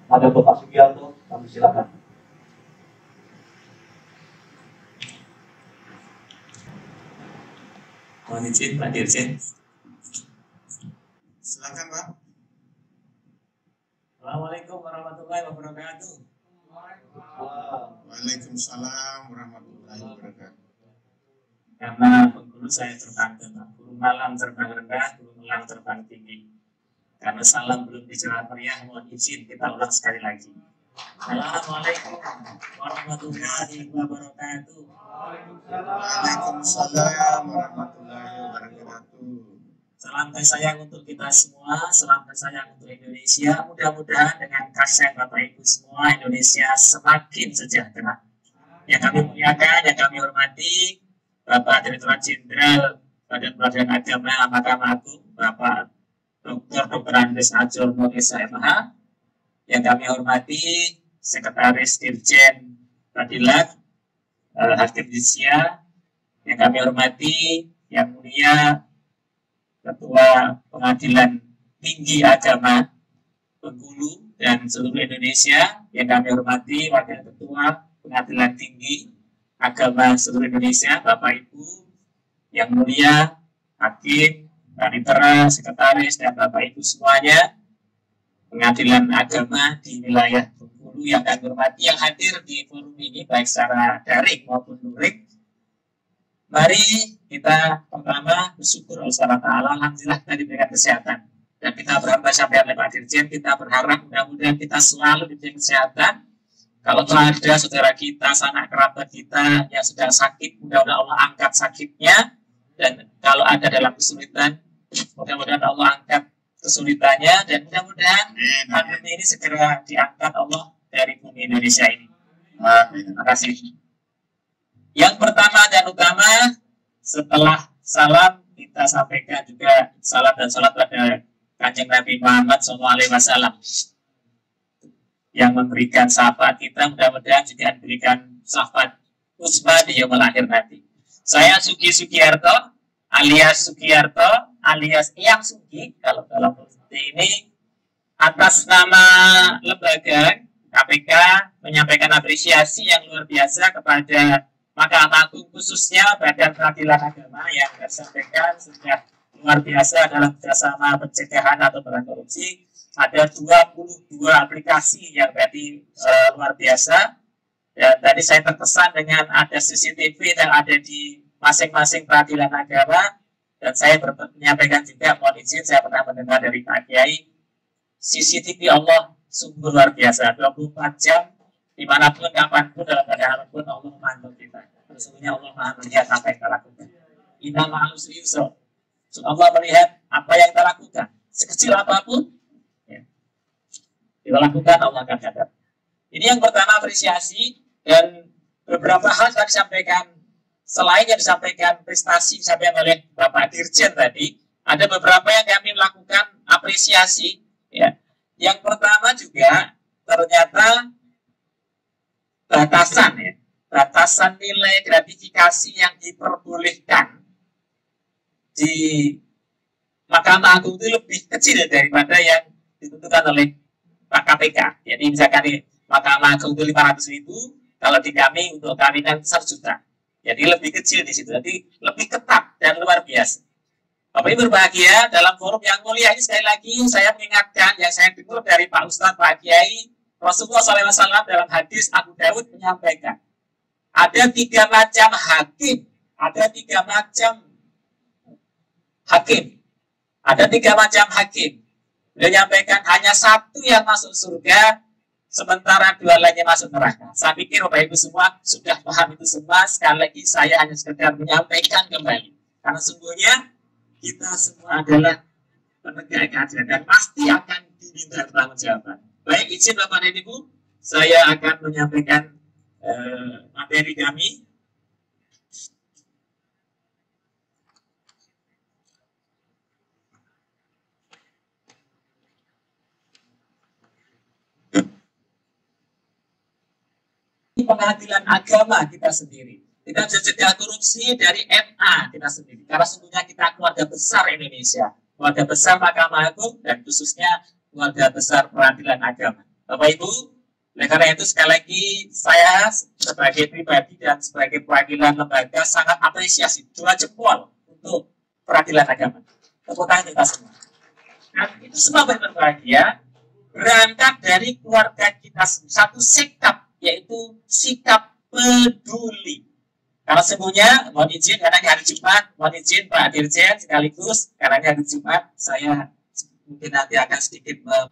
Ada Bapak Sugiarto, kami silakan. Mohon izin Pak Dirjen. Silakan Pak. Assalamualaikum warahmatullahi wabarakatuh. Waalaikumsalam warahmatullahi wabarakatuh. Karena Bengkulu saya terbang rendah, burung malam terbang rendah, burung elang terbang tinggi. Karena salam belum dijawab meriah, mohon izin kita ulang sekali lagi. Assalamualaikum warahmatullahi wabarakatuh. Waalaikumsalam warahmatullahi wabarakatuh. Salam kasih sayang untuk kita semua, salam kasih sayang untuk Indonesia. Mudah-mudahan dengan kasih Bapak Ibu semua, Indonesia semakin sejahtera. Yang kami muliakan, yang kami hormati, Bapak Direktur Jenderal Badan Peradilan Agama Mahkamah Agung, Bapak Dr. Andes Ajorno SMH. Yang kami hormati, Sekretaris Dirjen Peradilan, Hakim Judisial. Yang kami hormati, yang mulia Ketua Pengadilan Tinggi Agama Bengkulu dan seluruh Indonesia. Yang kami hormati Wakil Ketua Pengadilan Tinggi Agama seluruh Indonesia, Bapak Ibu yang mulia, Hakim, Panitera, Sekretaris, dan Bapak Ibu semuanya Pengadilan Agama di wilayah Bengkulu yang kami hormati, yang hadir di forum ini baik secara daring maupun luring. Mari kita pertama bersyukur Allah Ta'ala, alhamdulillah kita diberikan kesehatan. Dan kita berharap sampai oleh Pak Dirjen, kita berharap mudah-mudahan kita selalu diberikan kesehatan. Kalau ada saudara kita, sanak kerabat kita yang sedang sakit, mudah-mudahan Allah angkat sakitnya. Dan kalau ada dalam kesulitan, mudah-mudahan Allah angkat kesulitannya. Dan mudah-mudahan pandemi ini segera diangkat Allah dari bumi Indonesia ini. Terima kasih. Yang pertama dan utama, setelah salam, kita sampaikan juga salam dan salat pada Kanjeng Nabi Muhammad SAW yang memberikan syafaat kita, mudah-mudahan juga memberikan syafaat usma di yaumul akhir nanti. Saya Sugi Sugiarto, alias Sugiarto, alias Eyang Sugi, kalau dalam seperti ini, atas nama lembaga KPK menyampaikan apresiasi yang luar biasa kepada Mahkamah Agung, khususnya Badan Peradilan Agama yang disampaikan sudah luar biasa dalam kerjasama pencegahan atau pemberantasan korupsi. Ada 22 aplikasi yang berarti luar biasa. Dan tadi saya terkesan dengan ada CCTV yang ada di masing-masing peradilan agama. Dan saya menyampaikan juga, mohon izin, saya pernah mendengar dari Pak Kiai, CCTV Allah sungguh luar biasa, 24 jam, dimanapun, kapanpun, dalam keadaan apapun, Allah memantau kita. Sesungguhnya Allah Maha melihat apa yang kita lakukan. Inna ma'al usri yusra. So, Allah melihat apa yang kita lakukan. Sekecil apapun, ya, kita lakukan, Allah akan catat. Ini yang pertama, apresiasi. Dan beberapa hal yang disampaikan, selain yang disampaikan prestasi disampaikan oleh Bapak Dirjen tadi, ada beberapa yang kami lakukan apresiasi. Ya. Yang pertama juga ternyata batasan nilai gratifikasi yang diperbolehkan di Mahkamah Agung itu lebih kecil daripada yang ditentukan oleh Pak KPK. Jadi misalkan di Mahkamah Agung itu 500.000, kalau di kami untuk kawinan 1 juta. Jadi lebih kecil di situ. Jadi lebih ketat dan luar biasa. Bapak Ibu berbahagia, dalam forum yang mulia ini sekali lagi saya mengingatkan yang saya dengar dari Pak Ustadz, Pak Kiai, Rasulullah SAW dalam hadis Abu Dawud menyampaikan, ada 3 macam hakim, ada 3 macam hakim, ada 3 macam hakim. Beliau menyampaikan hanya 1 yang masuk surga, sementara 2 lainnya masuk neraka. Saya pikir Bapak Ibu semua sudah paham itu semua. Sekali lagi saya hanya sekedar menyampaikan kembali. Karena sungguhnya kita semua adalah penegak keadilan dan pasti akan diminta pertanggungjawaban. Baik, izin Bapak dan Ibu, saya akan menyampaikan materi kami. Pengadilan agama kita sendiri. Kita bisa cegah korupsi dari MA kita sendiri. Karena sesungguhnya kita keluarga besar Indonesia, keluarga besar Mahkamah Agung, dan khususnya keluarga besar peradilan agama. Bapak Ibu, oleh karena itu sekali lagi saya sebagai pribadi dan sebagai perwakilan lembaga sangat apresiasi 2 jempol untuk peradilan agama. Tepuk tangan kita semua. Nah, itu semua berbahagia berangkat dari keluarga kita sendiri. Satu sikap, yaitu sikap peduli. Karena semuanya, mohon izin, karena hari Jumat, mohon izin Pak Dirjen sekaligus, karena hari Jumat, saya mungkin nanti akan sedikit Bapak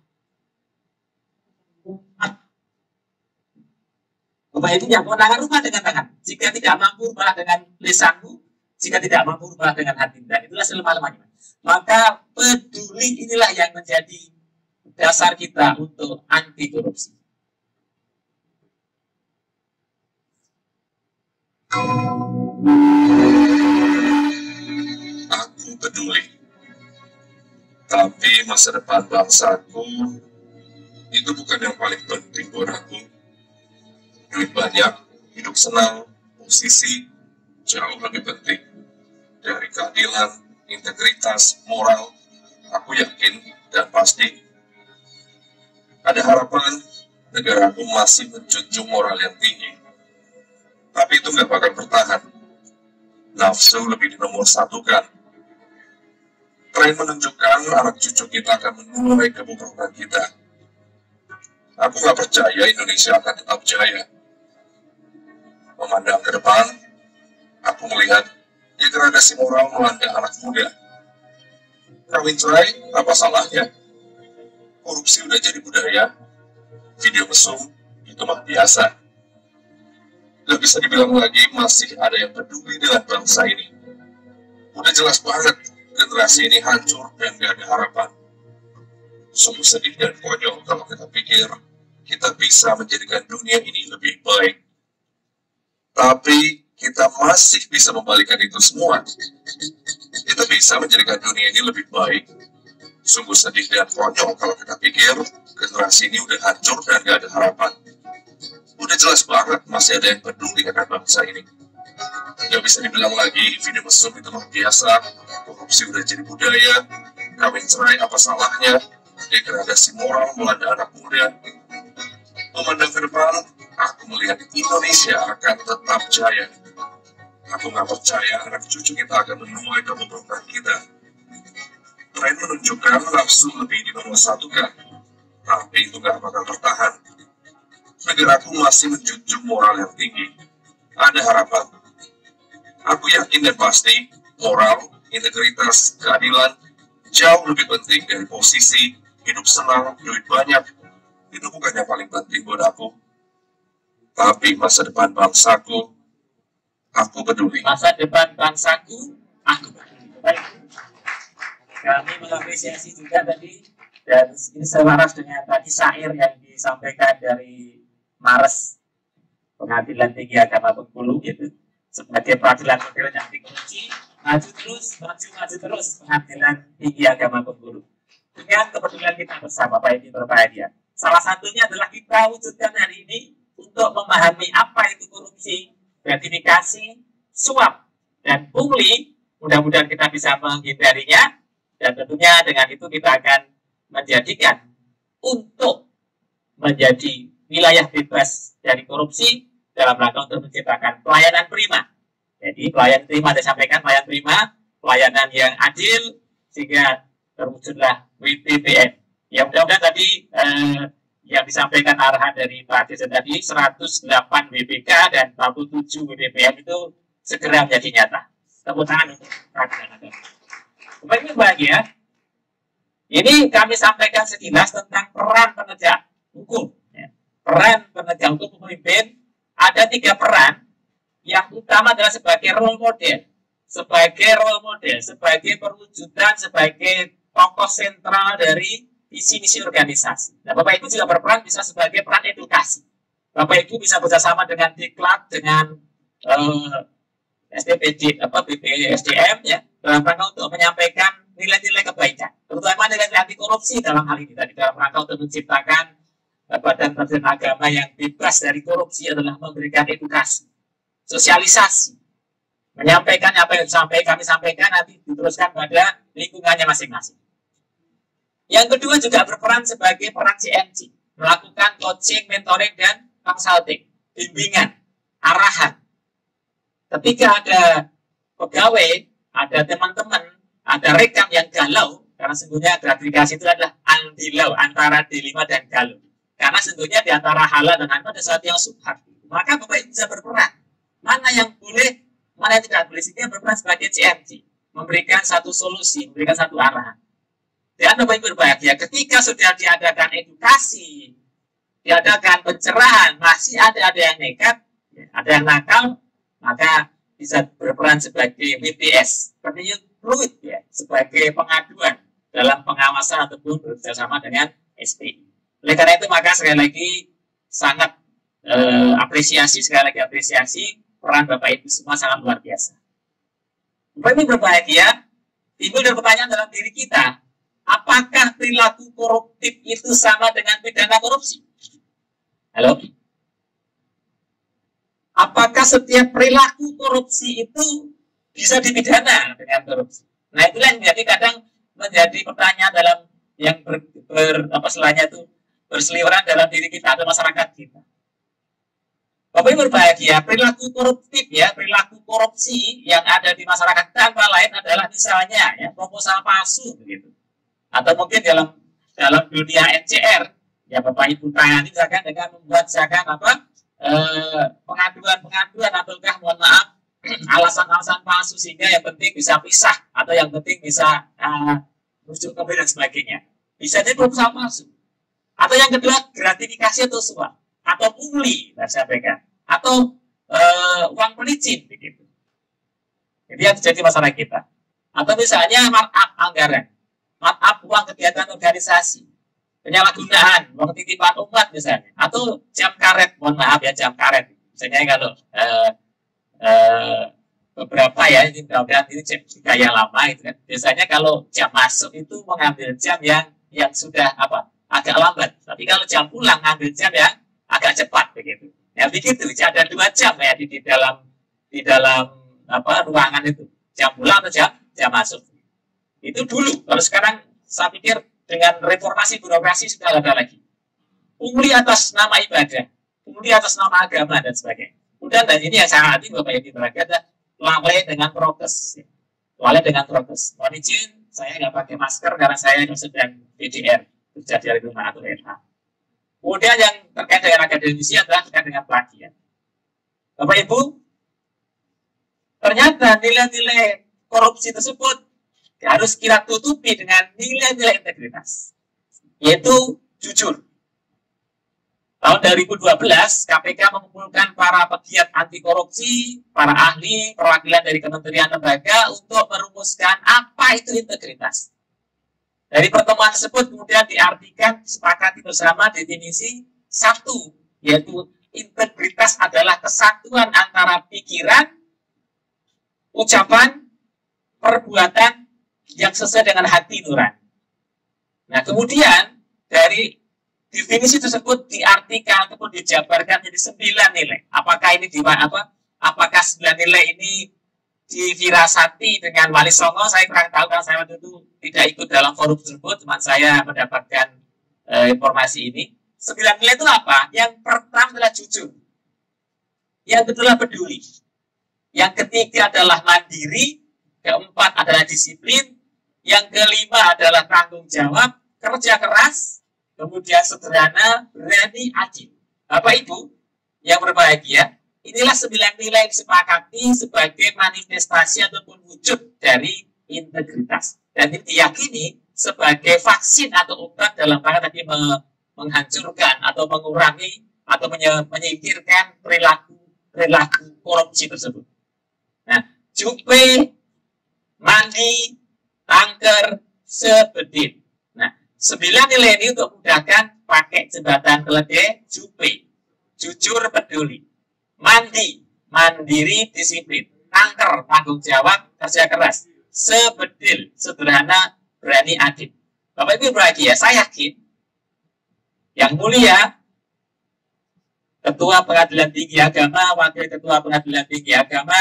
Ibu yang kewenangan rumah dengan tangan. Jika tidak mampu rubah dengan lisanmu, jika tidak mampu rubah dengan hati, dan itulah selemah-lemahnya. Maka peduli inilah yang menjadi dasar kita untuk anti korupsi. Aku peduli, tapi masa depan bangsaku itu bukan yang paling penting buat aku. Duit banyak, hidup senang, posisi jauh lebih penting dari keadilan, integritas, moral. Aku yakin dan pasti ada harapan negaraku masih menjunjung moral yang tinggi. Tapi itu nggak bakal bertahan. Nafsu lebih dinomor satukan. Tren menunjukkan anak cucu kita akan menuai kebobrokan kita. Aku nggak percaya Indonesia akan tetap jaya. Memandang ke depan, aku melihat degradasi moral melanda anak muda. Kawin cerai, apa salahnya? Korupsi udah jadi budaya. Video mesum, itu mah biasa. Gak bisa dibilang lagi masih ada yang peduli dengan bangsa ini. Udah jelas banget generasi ini hancur dan gak ada harapan. Sungguh sedih dan konyol kalau kita pikir kita bisa menjadikan dunia ini lebih baik. Tapi kita masih bisa membalikan itu semua. Kita bisa menjadikan dunia ini lebih baik. Sungguh sedih dan konyol kalau kita pikir generasi ini udah hancur dan gak ada harapan. Udah jelas banget masih ada yang peduli akan bangsa ini. Gak bisa dibilang lagi video mesum itu luar biasa, korupsi udah jadi budaya, kawin cerai apa salahnya, degradasi moral melanda anak muda. Memandang ke depan, aku melihat Indonesia akan tetap jaya. Aku gak percaya anak cucu kita akan menuai kebobrokan kita. Tren menunjukkan nafsu lebih dinomor satukan, tapi itu gak bakal bertahan. Negaraku masih menjunjung moral yang tinggi. Ada harapan. Aku yakin dan pasti moral, integritas, keadilan jauh lebih penting dari posisi, hidup senang, duit banyak. Itu bukan yang paling penting buat aku. Tapi masa depan bangsaku, aku peduli. Masa depan bangsaku, aku peduli. Baik. Kami mengapresiasi juga tadi, dan ini selaras dengan tadi syair yang disampaikan dari Mares Pengadilan Tinggi Agama Bengkulu, gitu, sebagai peradilan model yang dikunci, maju terus Pengadilan Tinggi Agama Bengkulu. Dengan kepedulian kita bersama, Pak Edi berbahagia. Salah satunya adalah kita wujudkan hari ini untuk memahami apa itu korupsi, gratifikasi, suap, dan pungli. Mudah-mudahan kita bisa menghindarinya, dan tentunya dengan itu kita akan menjadikan untuk menjadi wilayah bebas dari korupsi dalam rangka untuk menciptakan pelayanan prima. Jadi pelayanan prima disampaikan, pelayanan prima, pelayanan yang adil, sehingga terwujudlah WPBN. Ya mudah-mudahan tadi yang disampaikan arahan dari Pak Dirjen tadi 108 WPK dan 47 WPBN itu segera menjadi nyata. Tepuk tangan untuk Pak. Baik, bahagia. Ini kami sampaikan sekilas tentang peran penegak hukum. Peran penegak hukum pemimpin ada 3 peran. Yang utama adalah sebagai role model, sebagai perwujudan, sebagai tokoh sentral dari visi misi organisasi. Nah, Bapak Ibu juga berperan bisa sebagai peran edukasi. Bapak Ibu bisa bekerjasama dengan Diklat, dengan BPSDM, ya, dalam rangka untuk menyampaikan nilai-nilai kebaikan, terutama nilai-nilai anti korupsi dalam hal ini tadi, dalam rangka untuk menciptakan badan agama yang bebas dari korupsi adalah memberikan edukasi, sosialisasi, menyampaikan apa yang kami sampaikan nanti diteruskan pada lingkungannya masing-masing. Yang kedua juga berperan sebagai peran CMC, melakukan coaching, mentoring, dan consulting, bimbingan, arahan. Ketika ada pegawai, ada teman-teman, ada rekan yang galau, karena sesungguhnya gratifikasi itu adalah andilau antara D5 dan galau. Karena sesungguhnya di antara halal dan haram ada sesuatu yang subhat. Maka Bapak Ibu bisa berperan. Mana yang boleh, mana yang tidak boleh, sehingga berperan sebagai CMC, memberikan satu solusi, memberikan satu arahan. Dan Bapak Ibu berbahagia, ketika sudah diadakan edukasi, diadakan pencerahan, masih ada yang nekat, ada yang nakal, maka bisa berperan sebagai WPS, seperti fluid, ya, sebagai pengaduan dalam pengawasan ataupun bekerjasama dengan SPI. Oleh karena itu, maka sekali lagi sangat apresiasi peran Bapak Ibu semua sangat luar biasa. Bapak Ibu berbahagia, timbul dari pertanyaan dalam diri kita, apakah perilaku koruptif itu sama dengan pidana korupsi? Halo? Apakah setiap perilaku korupsi itu bisa dipidana dengan korupsi? Nah, itulah yang menjadi kadang menjadi pertanyaan dalam yang berseliweran dalam diri kita atau masyarakat kita. Bapak Ibu berbahagia, perilaku koruptif, ya, perilaku korupsi yang ada di masyarakat tanpa lain adalah misalnya, ya, proposal palsu begitu. Atau mungkin dalam dunia NCR, ya, Bapak Ibu tangani misalkan dengan membuat misalkan pengaduan ataukah mohon maaf alasan-alasan palsu sehingga yang penting bisa pisah atau yang penting bisa rujuk kembali dan sebagainya. Bisa jadi proposal palsu. Atau yang kedua gratifikasi atau suap atau pungli, saya sampaikan, atau uang pelicin begitu. Jadi yang terjadi masyarakat kita. Atau misalnya markup anggaran, markup uang kegiatan organisasi, penyalahgunaan uang titipan umat misalnya, atau jam karet, mohon maaf ya, jam karet. Misalnya kalau beberapa, ya, ini mudah-mudahan ini gaya lama itu kan. Biasanya kalau jam masuk itu mengambil jam yang sudah agak lambat. Tapi kalau jam pulang ngambil jam yang agak cepat begitu. Ya begitu, ada 2 jam ya di dalam ruangan itu. Jam pulang atau jam masuk. Itu dulu. Kalau sekarang saya pikir dengan reformasi birokrasi sudah ada lagi. Pungli atas nama ibadah, pungli atas nama agama dan sebagainya. Kemudian dan ini yang sangat hati Bapak Ibu beragam ada lalai dengan prokes. Lalai dengan prokes. Mohon izin, saya nggak pakai masker karena saya sedang PDR, kerja dari rumah atau WFH. Kemudian yang terkait dengan akademisi adalah terkait dengan plagiat. Bapak Ibu, ternyata nilai-nilai korupsi tersebut harus kita tutupi dengan nilai-nilai integritas, yaitu jujur. Tahun 2012, KPK mengumpulkan para pegiat anti korupsi, para ahli, perwakilan dari kementerian lembaga untuk merumuskan apa itu integritas. Dari pertemuan tersebut kemudian diartikan, disepakati bersama definisi satu, yaitu integritas adalah kesatuan antara pikiran, ucapan, perbuatan yang sesuai dengan hati nurani. Nah, kemudian dari definisi tersebut diartikan ataupun dijabarkan menjadi 9 nilai. Apakah ini apakah 9 nilai ini difirasati dengan Wali Songo? Saya kurang tahu karena saya waktu itu tidak ikut dalam forum tersebut, cuma saya mendapatkan informasi ini. 9 nilai itu apa? Yang pertama adalah jujur. Yang kedua adalah peduli. Yang ketiga adalah mandiri. Keempat adalah disiplin. Yang kelima adalah tanggung jawab, kerja keras. Kemudian sederhana, berani, adil. Bapak Ibu yang berbahagia, inilah 9 nilai yang disepakati sebagai manifestasi ataupun wujud dari integritas. Dan diyakini sebagai vaksin atau obat dalam rangka tadi menghancurkan atau mengurangi atau menyingkirkan perilaku korupsi tersebut. Nah, jupe, mandi, tangker, sebedit. Nah, 9 nilai ini untuk memudahkan pakai jembatan keledai, jupe, jujur, peduli, mandi, mandiri, disiplin, tangker, tanggung jawab, kerja keras, sebedil, sederhana, berani, adil. Bapak Ibu berbahagia, saya yakin yang mulia Ketua Pengadilan Tinggi Agama, Wakil Ketua Pengadilan Tinggi Agama,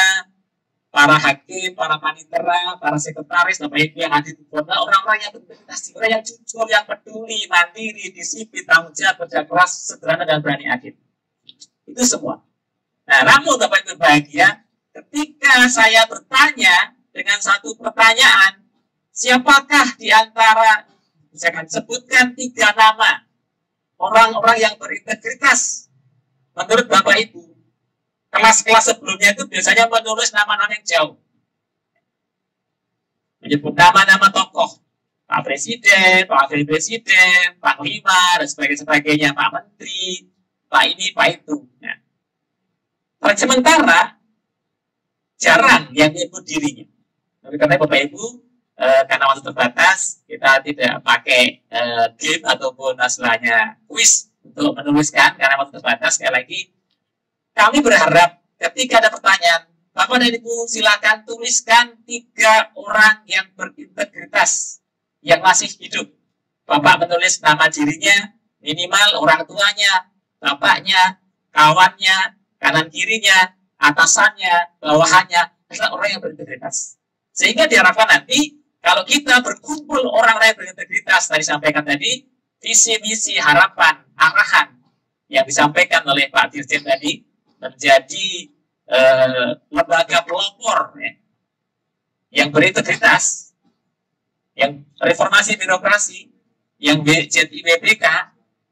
para hakim, para panitera, para sekretaris, Bapak Ibu yang hadir di kota, orang-orang yang berintegritas, orang yang jujur, yang peduli, mandiri, disiplin, tanggung jawab, kerja keras, sederhana, dan berani, adil. Itu semua. Nah, namun Bapak Ibu bahagia, ketika saya bertanya dengan satu pertanyaan, siapakah di antara, saya akan sebutkan 3 nama orang-orang yang berintegritas menurut Bapak Ibu. Kelas-kelas sebelumnya itu biasanya menulis nama-nama yang jauh, menyebut nama-nama tokoh, Pak Presiden, Pak Wakil Presiden, Panglima, dan sebagainya, Pak Menteri, Pak ini, Pak itu. Nah, sementara jarang yang menyebut dirinya. Karena Bapak Ibu, karena waktu terbatas, kita tidak pakai game ataupun istilahnya quiz untuk menuliskan, karena waktu terbatas. Sekali lagi, kami berharap ketika ada pertanyaan, Bapak dan Ibu silakan tuliskan 3 orang yang berintegritas yang masih hidup. Bapak menulis nama dirinya, minimal orang tuanya, bapaknya, kawannya, kanan kirinya, atasannya, bawahannya, adalah orang yang berintegritas. Sehingga diharapkan nanti kalau kita berkumpul orang-orang yang berintegritas, tadi sampaikan tadi, visi misi, harapan, arahan yang disampaikan oleh Pak Dirjen tadi, menjadi lembaga pelopor ya, yang berintegritas, yang reformasi birokrasi, yang BJIWBK,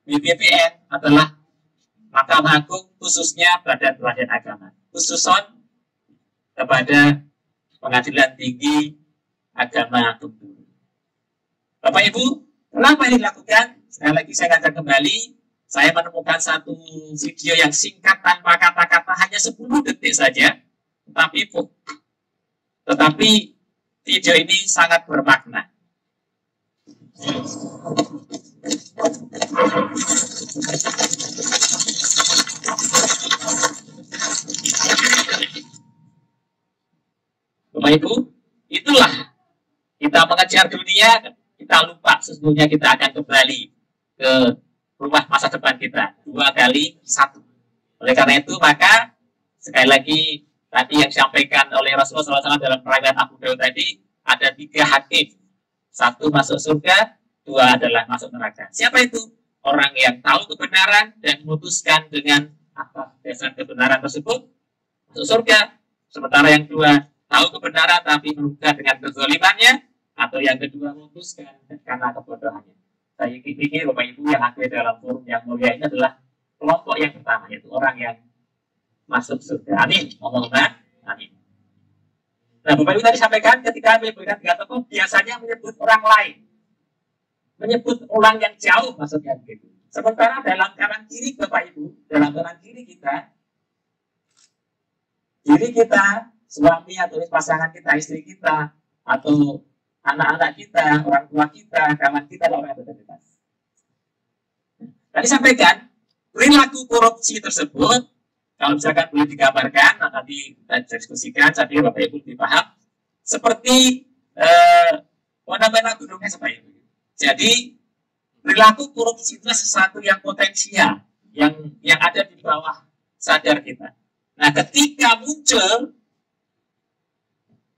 BPPN adalah Mahkamah Agung, khususnya Badan Peradilan Agama, khususon kepada Pengadilan Tinggi Agama Bengkulu. Bapak Ibu, kenapa ini dilakukan? Sekali lagi saya katakan kembali, saya menemukan satu video yang singkat tanpa kata-kata, hanya 10 detik saja, tetapi video ini sangat bermakna. Bapak Ibu, itulah kita mengejar dunia, kita lupa sesungguhnya kita akan kembali ke rumah masa depan kita 2 kali 1. Oleh karena itu, maka sekali lagi tadi yang disampaikan oleh Rasulullah SAW dalam perayaan Abu Daud tadi, ada 3 hakim, 1 masuk surga, 2 adalah masuk neraka. Siapa itu? Orang yang tahu kebenaran dan memutuskan dengan atas dasar kebenaran tersebut masuk surga. Sementara yang 2 tahu kebenaran tapi merugikan dengan kezalimannya, atau yang kedua memutuskan karena kebodohannya. Saya pikir Bapak Ibu yang hadir dalam forum yang mulia ini adalah kelompok yang pertama, yaitu orang yang masuk surga. Amin. Allahumma amin. Nah, Bapak Ibu tadi sampaikan ketika memberikan 3 tokoh biasanya menyebut orang lain, menyebut orang yang jauh maksudnya begitu. Sementara dalam kanan kiri Bapak Ibu, dalam kanan kiri kita, suami atau pasangan kita, istri kita, atau anak-anak kita, orang tua kita, kawan kita, orang yang terdekat. Tadi sampaikan perilaku korupsi tersebut, kalau misalkan boleh digambarkan, maka kita diskusikan, saya pikir Bapak Ibu lebih paham, seperti fenomena gunung es, Bapak Ibu. Jadi perilaku korupsi itu sesuatu yang potensial, yang ada di bawah sadar kita. Nah, ketika muncul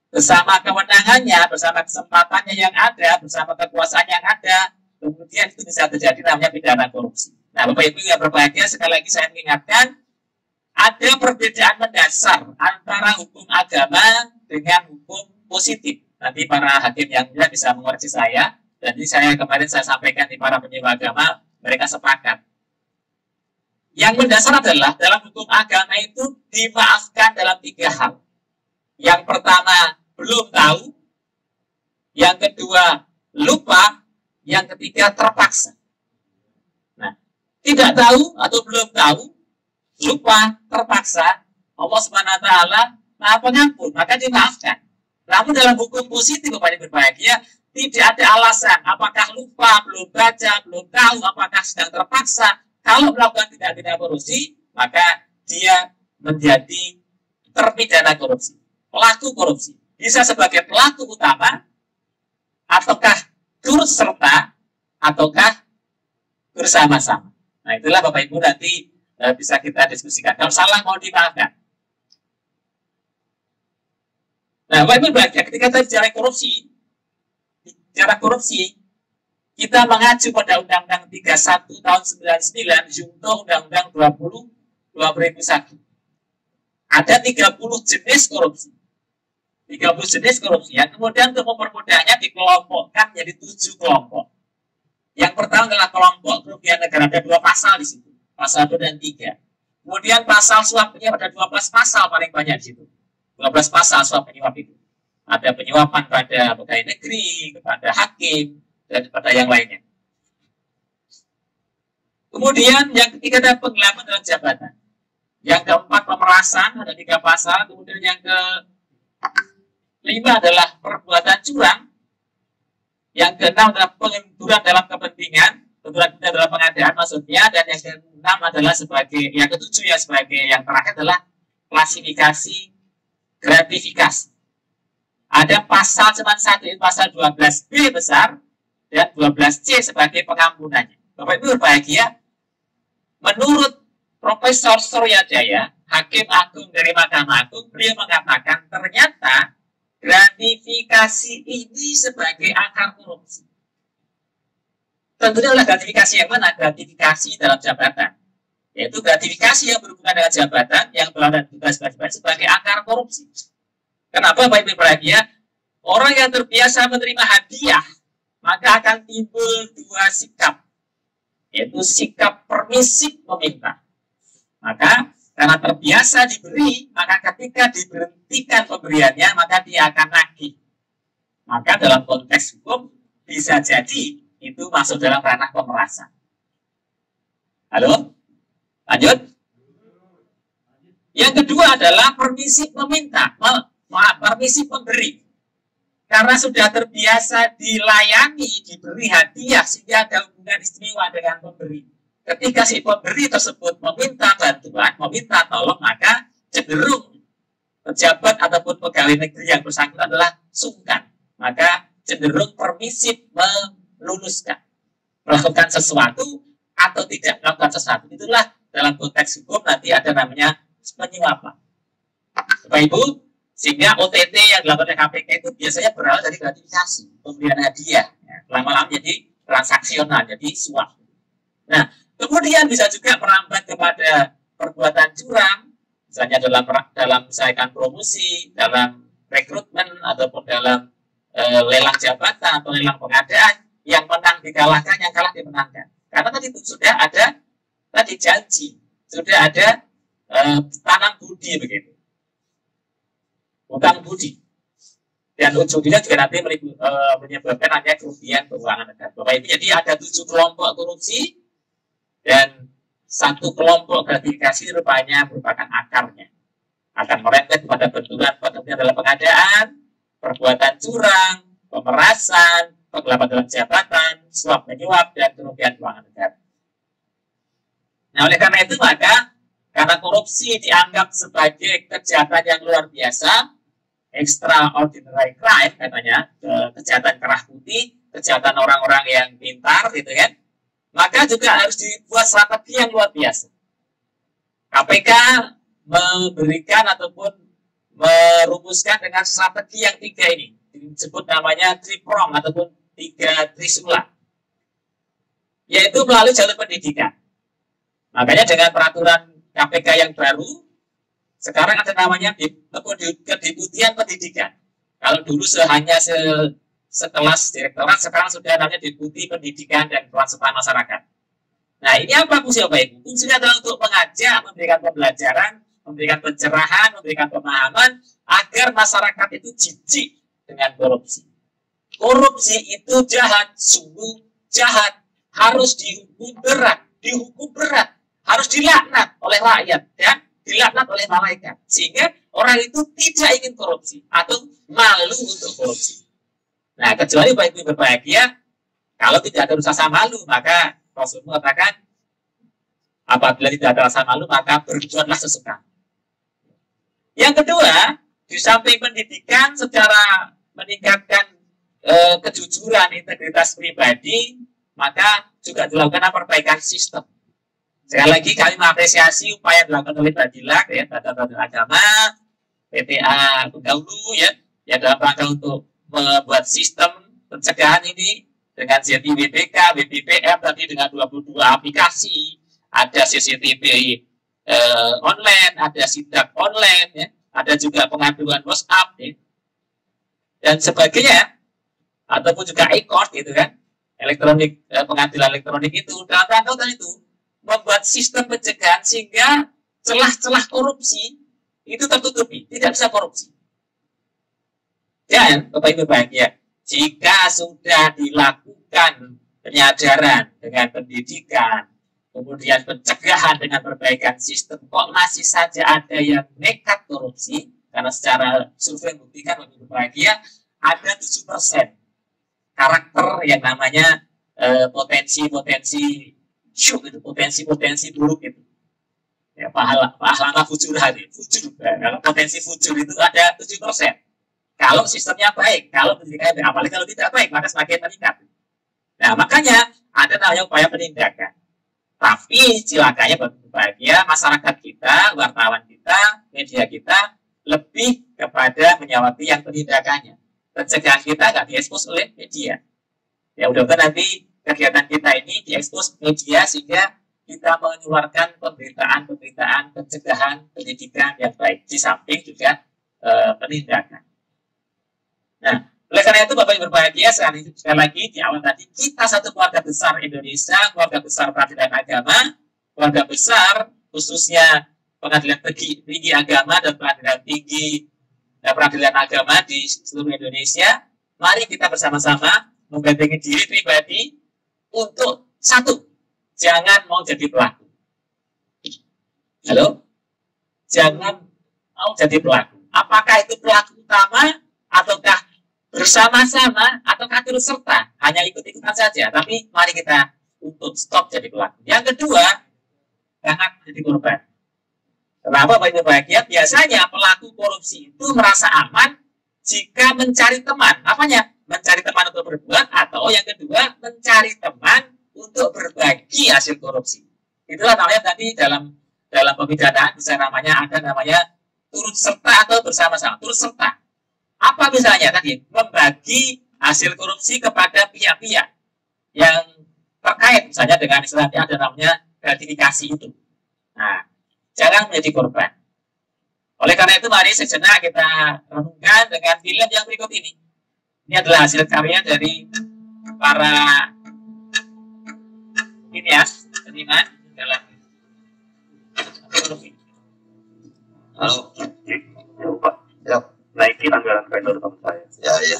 bersama kewenangannya, bersama kesempatannya yang ada, bersama kekuasaan yang ada, kemudian itu bisa terjadi namanya pidana korupsi. Nah, Bapak Ibu yang berbahagia, sekali lagi saya mengingatkan, ada perbedaan mendasar antara hukum agama dengan hukum positif. Nanti para hakim yang mulia bisa mengoreksi saya. Jadi kemarin saya sampaikan di para penyuluh agama, mereka sepakat. Yang mendasar adalah dalam hukum agama itu dimaafkan dalam 3 hal. Yang pertama, belum tahu. Yang kedua, lupa. Yang ketiga, terpaksa. Nah, tidak tahu atau belum tahu, lupa, terpaksa, Allah SWT Maha Pengampun, maka dimaafkan. Namun dalam hukum positif, Bapak Ibu berbahagia, tidak ada alasan apakah lupa, belum baca, belum tahu, apakah sedang terpaksa. Kalau melakukan tindak pidana korupsi, maka dia menjadi terpidana korupsi, pelaku korupsi. Bisa sebagai pelaku utama, ataukah turut serta, ataukah bersama-sama. Nah, itulah Bapak Ibu nanti bisa kita diskusikan. Kalau salah mau dimaafkan. Nah, Bapak Ibu berbahagia, ketika kita bicara korupsi, kita mengacu pada Undang-Undang 31 tahun 99, junto Undang-Undang 2001. Ada 30 jenis korupsi. 30 jenis korupsi. Yang kemudian untuk mempermudahnya dikelompokkan menjadi 7 kelompok. Yang pertama adalah kelompok kerugian negara. Ada 2 pasal di situ. Pasal 2 dan 3. Kemudian pasal suap penyuap ada 12 pasal paling banyak di situ. 12 pasal suap penyuap itu. Ada penyuapan pada pegawai negeri, kepada hakim, dan pada yang lainnya. Kemudian yang ketiga ada penggelapan dalam jabatan. Yang keempat pemerasan, ada 3 pasal. Kemudian yang kelima adalah perbuatan curang. Yang keenam adalah pengenduran dalam kepentingan, pengenduran dalam pengadaan maksudnya, dan yang keenam adalah yang ketujuh ya sebagai yang terakhir adalah klasifikasi gratifikasi. Ada pasal cuma 1, pasal 12B besar dan 12C sebagai pengampunannya. Bapak Ibu berbahagia, menurut Profesor Suryajaya, Hakim Agung dari Mahkamah Agung, beliau mengatakan ternyata gratifikasi ini sebagai akar korupsi. Tentunya adalah gratifikasi yang mana? Gratifikasi dalam jabatan. Yaitu gratifikasi yang berhubungan dengan jabatan yang berada tugas sebagai akar korupsi. Kenapa Bapak Ibu berbahagia? Orang yang terbiasa menerima hadiah, maka akan timbul 2 sikap. Yaitu sikap permisif meminta. Maka karena terbiasa diberi, maka ketika diberhentikan pemberiannya, maka dia akan nagih. Maka dalam konteks hukum, bisa jadi itu masuk dalam ranah pemerasan. Halo? Lanjut? Yang kedua adalah permisif meminta. Permisif memberi. Karena sudah terbiasa dilayani, diberi hadiah, sehingga ada hubungan istimewa dengan pemberi. Ketika si pemberi tersebut meminta bantuan, meminta tolong, maka cenderung pejabat ataupun pegawai negeri yang bersangkutan adalah sungkan. Maka cenderung permisif meluluskan. Melakukan sesuatu atau tidak melakukan sesuatu. Itulah dalam konteks hukum nanti ada namanya penyuapan. Bapak Ibu, sehingga OTT yang dilakukan oleh KPK itu biasanya berawal dari gratifikasi, pemberian hadiah. Lama-lama jadi transaksional, jadi suap. Nah, kemudian bisa juga merambat kepada perbuatan curang, misalnya dalam misalkan promosi, dalam rekrutmen, ataupun dalam lelang jabatan atau lelang pengadaan, yang menang dikalahkan, yang kalah dimenangkan. Karena tadi itu sudah ada tadi janji, sudah ada tanam budi begitu. Utang budi. dan ujungnya juga nanti menyebabkan hanya kerugian keuangan negara. Bapak Ibu, jadi ada 7 kelompok korupsi dan 1 kelompok gratifikasi rupanya merupakan akarnya. Akan merembet pada benturan dalam pengadaan, perbuatan curang, pemerasan, penggelapan dalam jabatan, suap menyuap, dan kerugian keuangan negara. Nah, oleh karena itu maka karena korupsi dianggap sebagai kejahatan yang luar biasa, extraordinary crime katanya, kejahatan kerah putih, kejahatan orang-orang yang pintar gitu kan, maka juga harus dibuat strategi yang luar biasa. KPK memberikan ataupun merumuskan dengan strategi yang 3 ini, disebut namanya triprong ataupun 3 trisula, yaitu melalui jalur pendidikan. Makanya dengan peraturan KPK yang baru, sekarang ada namanya kedeputian pendidikan. Kalau dulu hanya sekelas direktorat, sekarang sudah namanya deputi pendidikan dan peran serta masyarakat. Nah, ini apa fungsi Bapak Ibu? Fungsinya adalah untuk mengajak, memberikan pembelajaran, memberikan pencerahan, memberikan pemahaman agar masyarakat itu jijik dengan korupsi. Korupsi itu jahat, sungguh jahat, harus dihukum berat, harus dilaknat oleh rakyat dan dilaknat oleh malaikat, sehingga orang itu tidak ingin korupsi atau malu untuk korupsi. Nah, kecuali Bapak Ibu berbahagia, kalau tidak ada rasa malu, maka Rasul mengatakan apabila tidak ada rasa malu, maka berbuatlah sesuka. Yang kedua, di samping pendidikan secara meningkatkan kejujuran, integritas pribadi, maka juga dilakukan perbaikan sistem. Sekali lagi kami mengapresiasi upaya yang dilakukan oleh Badilak, ya, Badan Agama, PTA Pendahulu, ya dalam rangka untuk membuat sistem pencegahan ini dengan ZIWBK, BPPM tadi dengan 22 aplikasi, ada CCTV online, ada sidak online, ya, ada juga pengaduan WhatsApp, ya, dan sebagainya, ataupun juga e-court gitu kan, elektronik, pengadilan elektronik itu dalam rangka itu membuat sistem pencegahan sehingga celah-celah korupsi itu tertutupi, tidak bisa korupsi. Dan Bapak Ibu bahagia, jika sudah dilakukan penyadaran dengan pendidikan, kemudian pencegahan dengan perbaikan sistem, kok masih saja ada yang nekat korupsi, karena secara survei membuktikan Bapak Ibu bahagia, ada 7% karakter yang namanya potensi buruk itu. Ya, pahala fujur hati, fujur. Kalau potensi fujur itu ada 7%. Kalau sistemnya baik, kalau pendidikannya baik, apalagi kalau tidak baik, maka semakin meningkat. Nah, makanya ada namanya upaya penindakan. Tapi cilakanya bahagia masyarakat kita, wartawan kita, media kita lebih kepada menyawati yang penindakannya. Pencegahan kita nggak diekspos oleh media. Ya mudah-mudahan nanti kegiatan kita ini diekspos media sehingga kita mengeluarkan pemberitaan pencegahan pendidikan yang baik di samping juga penindakan. Nah, oleh karena itu Bapak Ibu berbahagia, sekali lagi di awal tadi kita satu keluarga besar Indonesia, keluarga besar peradilan agama, keluarga besar khususnya pengadilan tinggi agama dan pengadilan tinggi peradilan agama di seluruh Indonesia. Mari kita bersama-sama membentengi diri pribadi untuk satu, jangan mau jadi pelaku. Halo? Jangan mau jadi pelaku. Apakah itu pelaku utama ataukah bersama-sama ataukah turut serta? Hanya ikut-ikutan saja. Tapi mari kita untuk stop jadi pelaku. Yang kedua, jangan menjadi korban. Kenapa Bapak Ibu bahagia? Biasanya pelaku korupsi itu merasa aman jika mencari teman. Apanya? Mencari teman untuk berbuat, atau yang kedua, mencari teman untuk berbagi hasil korupsi. Itulah namanya tadi dalam pemidanaan bisa ada namanya turut serta atau bersama-sama. Turut serta. Apa misalnya tadi? Membagi hasil korupsi kepada pihak-pihak yang terkait, misalnya dengan istilahnya ada namanya gratifikasi itu. Nah, jangan menjadi korban. Oleh karena itu, mari sejenak kita renungkan dengan film yang berikut ini. Ini adalah hasil karya dari para seniman dalam korupsi. Halo. Ya, Pak. Ya. Naiki tanggalan vendor teman saya. Ya. ya.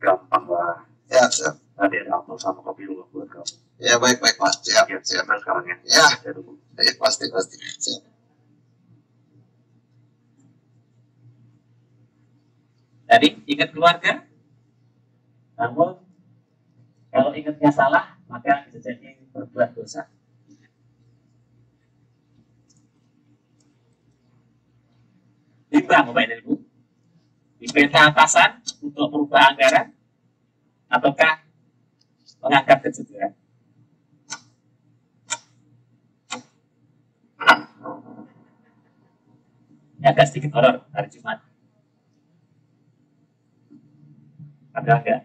Gampang lah. Ya, siap. Tadi ada apel sama kopi dulu buat kamu. Ya, baik, Mas. Siap. Ya, siap sekarang ya. Ya. Saya tunggu. Ya, pasti. Siap. Tadi ingat keluarga, namun kalau ingatnya salah, maka bisa jadi berbuat dosa. Timbang Bapak dan Ibu, diperintah atasan untuk merubah anggaran, ataukah mengangkat kejujuran? Agak sedikit horor hari Jumat. Ada enggak?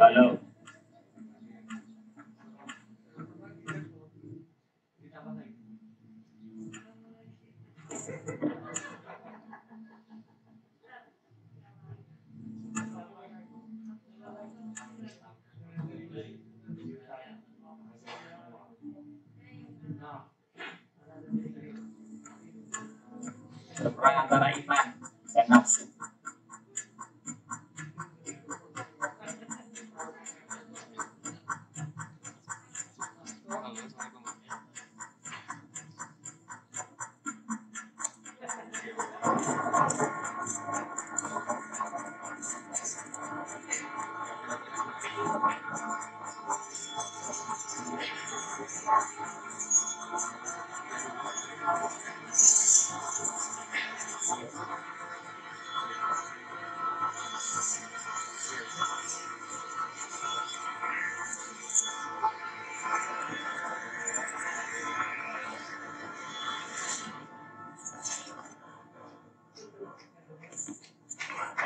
Halo. Berperang antara iman dan nafsu.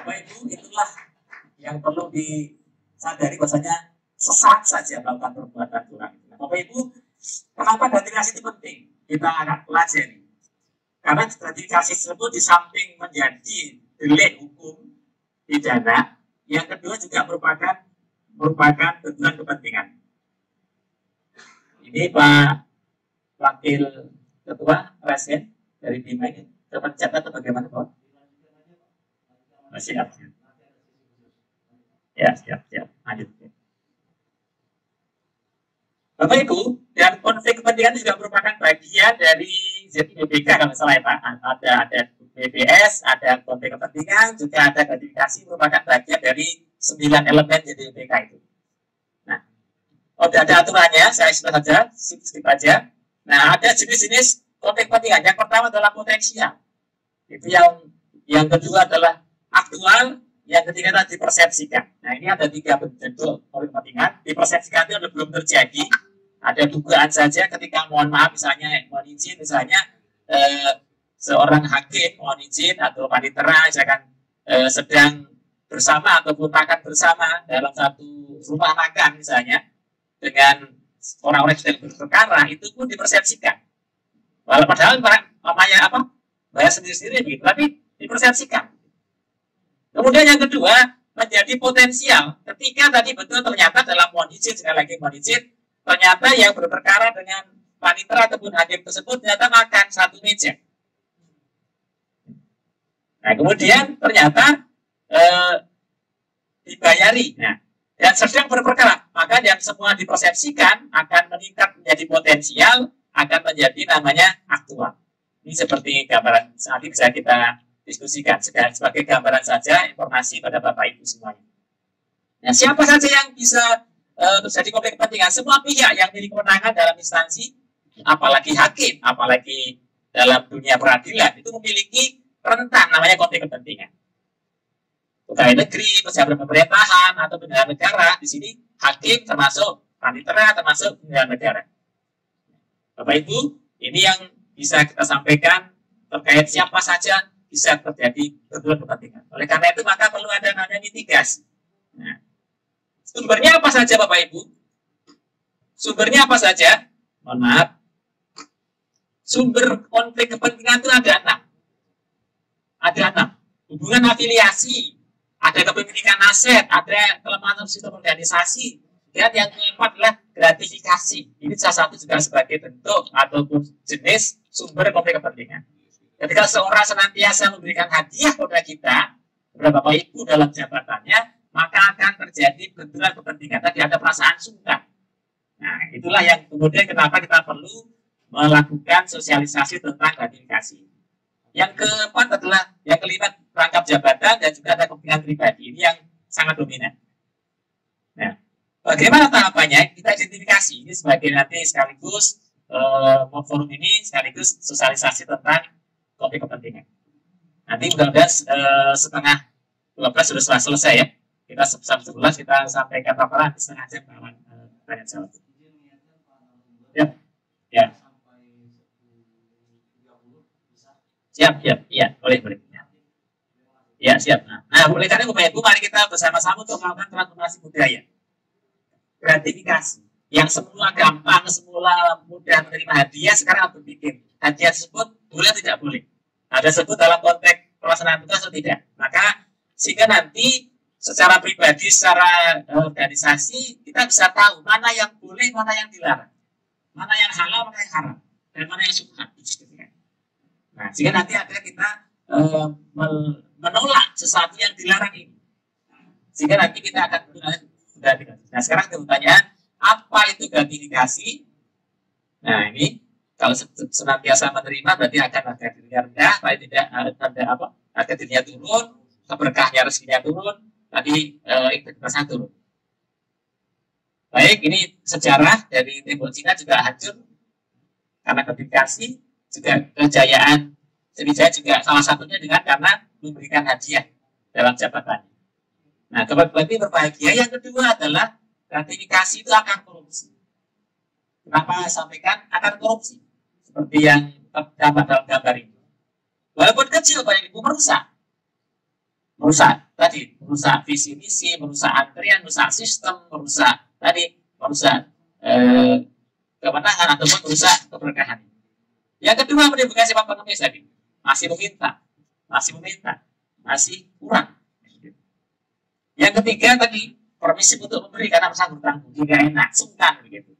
Bapak Ibu, itulah yang perlu disadari bahwasanya sesaat saja melakukan perbuatan curang. Bapak Ibu, kenapa gratifikasi itu penting? Kita akan pelajari. Karena gratifikasi tersebut di samping menjadi delik hukum pidana, yang kedua juga merupakan benturan kepentingan. Ini Pak Wakil Ketua Presiden dari BIMA ini terpencet atau bagaimana Pak? Siap. Ya, siap. Lanjut. Bapak Ibu, dan konflik kepentingan juga merupakan bagian dari BPK kalau salah ya Pak. Ada BPS, ada konflik kepentingan, juga ada gratifikasi merupakan bagian dari 9 elemen JDBK itu. Nah, ada aturannya, saya skip aja. Nah, ada jenis-jenis konflik kepentingan. Yang pertama adalah potensial. Itu yang kedua adalah aktual, yang ketiga adalah dipersepsikan. Nah, ini ada 3 bentuk konflik kepentingan. Dipersepsikan itu belum terjadi, ada dugaan saja ketika mohon maaf misalnya mohon izin misalnya seorang hakim mohon izin atau panitera misalkan sedang bersama ataupun makan bersama dalam satu rumah makan misalnya dengan orang-orang yang sedang berperkara itu pun dipersepsikan. Walau padahal namanya apa? Bayar sendiri-sendiri gitu, tapi dipersepsikan. Kemudian yang kedua, menjadi potensial ketika tadi betul ternyata dalam mohon izin, sekali lagi mohon izin, ternyata yang berperkara dengan panitera ataupun hakim tersebut ternyata makan satu meja. Nah, kemudian ternyata dibayari. Nah, dan sedang berperkara, maka yang semua dipersepsikan akan meningkat menjadi potensial, akan menjadi namanya aktual. Ini seperti gambaran nanti bisa kita diskusikan sebagai gambaran saja informasi pada Bapak Ibu semuanya. Nah, siapa saja yang bisa terjadi konflik kepentingan? Semua pihak yang memiliki kewenangan dalam instansi, apalagi hakim, apalagi dalam dunia peradilan, itu memiliki rentan namanya konflik kepentingan. Pegawai negeri, pejabat pemerintahan, atau penyelenggara negara, di sini hakim termasuk panitera, termasuk penyelenggara negara. Bapak Ibu, ini yang bisa kita sampaikan terkait siapa saja bisa terjadi benturan kepentingan. Oleh karena itu maka perlu ada namanya mitigasi. Nah, sumbernya apa saja Bapak Ibu? Sumbernya apa saja? Mohon maaf. Sumber konflik kepentingan itu ada 6. Ada 6. Hubungan afiliasi, ada kepemilikan aset, ada kelemahan sistem organisasi, dan yang keempat adalah gratifikasi. Ini salah satu juga sebagai bentuk ataupun jenis sumber konflik kepentingan. Ketika seorang senantiasa memberikan hadiah kepada kita, kepada Bapak Ibu dalam jabatannya, maka akan terjadi benturan kepentingan. Tadi ada perasaan sungkan. Nah, itulah yang kemudian kenapa kita perlu melakukan sosialisasi tentang gratifikasi. Yang keempat adalah, yang kelima rangkap jabatan dan juga ada kepentingan pribadi. Ini yang sangat dominan. Nah, bagaimana tahapannya? Kita identifikasi. Ini sebagai nanti sekaligus forum ini sekaligus sosialisasi tentang konflik kepentingan. Nanti mudah-mudahan setengah 12 sudah selesai ya. Kita sampai 11 kita sampaikan paparan setengah jam kawan tanya jawab. Ya, ya. Siap, iya, boleh. Ya, siap. Nah, oleh karena Bapak Ibu, mari kita bersama-sama untuk melakukan transformasi budaya. Gratifikasi. Yang semula gampang, semula mudah menerima hadiah, sekarang harus bikin. Hadiah tersebut boleh tidak boleh. Ada sebut dalam konteks pelaksanaan tugas atau tidak. Maka sehingga nanti secara pribadi, secara organisasi kita bisa tahu mana yang boleh, mana yang dilarang, mana yang halal, mana yang haram, dan mana yang subhan. Nah, sehingga nanti ada kita menolak sesuatu yang dilarang ini. Sehingga nanti kita akan menggunakan gratifikasi. Nah, sekarang pertanyaan, apa itu gratifikasi? Nah, ini kalau senantiasa menerima berarti akan harga dirinya rendah, paling tidak harga dirinya turun, keberkahnya rezekinya turun, tadi integritasnya turun. Baik, ini sejarah dari tembok Cina juga hancur karena gratifikasi, juga kejayaan Sriwijaya juga salah satunya dengan karena memberikan hadiah dalam jabatannya. Nah, berarti berbahagia. Yang kedua adalah gratifikasi itu akan korupsi. Kenapa sampaikan akan korupsi? Seperti yang terdapat dalam gambar ini. Walaupun kecil, banyak ibu merusak tadi, merusak visi misi, merusak antrian, merusak sistem, merusak kemenangan ataupun merusak keberkahan. Yang kedua menimbulkan sifat pengemis tadi, masih meminta, masih kurang. Yang ketiga tadi permisif untuk memberi karena merasa bertanggung, tidak enak, sungkan begitu.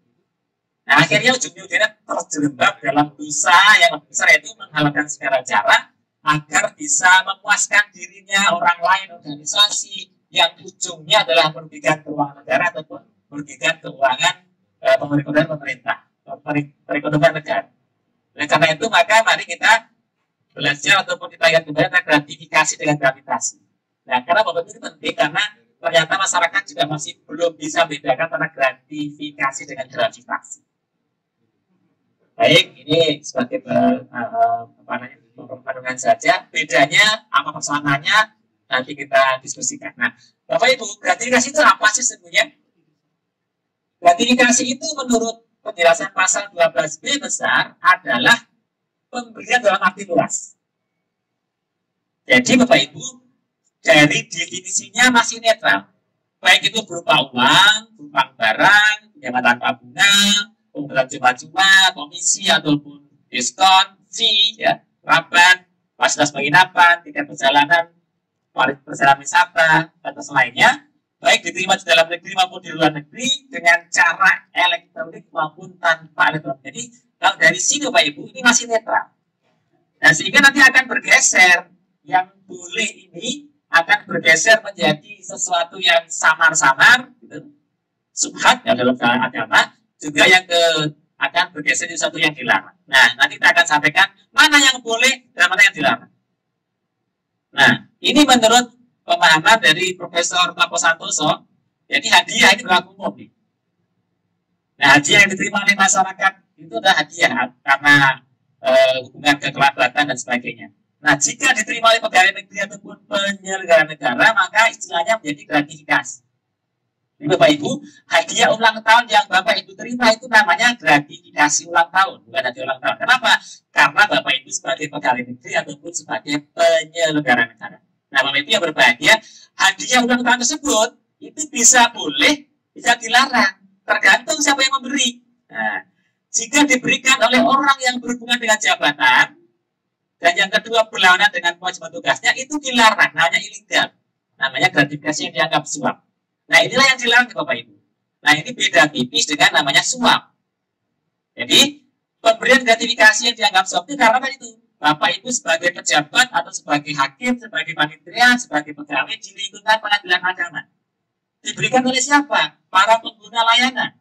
Nah, akhirnya ujung-ujungnya terjerembab dalam dosa yang lebih besar, yaitu menghalalkan segala cara agar bisa memuaskan dirinya, orang lain, organisasi yang ujungnya adalah merugikan keuangan negara ataupun merugikan keuangan pemerintah, perekonomian negara. Oleh karena itu maka mari kita belajar ataupun kita lihat kembali tentang gratifikasi dengan gravitasi. Nah, karena Bapak itu penting karena ternyata masyarakat juga masih belum bisa membedakan antara gratifikasi dengan gravitasi. Baik, ini sebagai perpandangan saja. Bedanya apa persamaannya nanti kita diskusikan. Nah, Bapak Ibu, gratifikasi itu apa sih sebenarnya? Gratifikasi itu menurut penjelasan pasal 12B besar adalah pemberian dalam arti luas. Jadi Bapak Ibu, dari definisinya masih netral. baik itu berupa uang, berupa barang, pinjaman tanpa bunga, pembayaran cuma-cuma, komisi ataupun diskon, fee, ya, rabat, fasilitas penginapan, tiket perjalanan, perjalanan wisata, dan lainnya, baik diterima di dalam negeri maupun di luar negeri dengan cara elektronik maupun tanpa elektronik. Jadi kalau dari sini Bapak Ibu ini masih netral. Nah, sehingga nanti akan bergeser, yang boleh ini akan bergeser menjadi sesuatu yang samar-samar, gitu. Subhat ya, dalam agama, juga yang akan bergeser di sesuatu yang dilarang. Nah, nanti kita akan sampaikan mana yang boleh dan mana yang dilarang. Nah, ini menurut pemahaman dari Profesor Tlapo Santoso, jadi hadiah ini berlaku umum nih. Nah, hadiah yang diterima oleh masyarakat itu adalah hadiah karena hubungan kekerabatan dan sebagainya. Nah, jika diterima oleh pegawai negeri ataupun penyelenggara negara, maka istilahnya menjadi gratifikasi. Jadi Bapak Ibu, hadiah ulang tahun yang Bapak Ibu terima itu namanya gratifikasi ulang tahun, bukan hadiah ulang tahun. Kenapa? Karena Bapak Ibu sebagai pegawai negeri ataupun sebagai penyelenggara negara. Nah, Bapak Ibu yang berbahagia, hadiah ulang tahun tersebut itu bisa boleh, bisa dilarang, tergantung siapa yang memberi. Nah, jika diberikan oleh orang yang berhubungan dengan jabatan, dan yang kedua berlawanan dengan kewajiban tugasnya, itu dilarang, namanya ilegal, namanya gratifikasi yang dianggap suap. Nah, inilah yang dilarang Bapak Ibu. Nah, ini beda tipis dengan namanya suap. Jadi, pemberian gratifikasi yang dianggap suap itu karena itu Bapak Ibu sebagai pejabat atau sebagai hakim, sebagai panitia, sebagai pegawai di lingkungan pengadilan agama. Diberikan oleh siapa? Para pengguna layanan.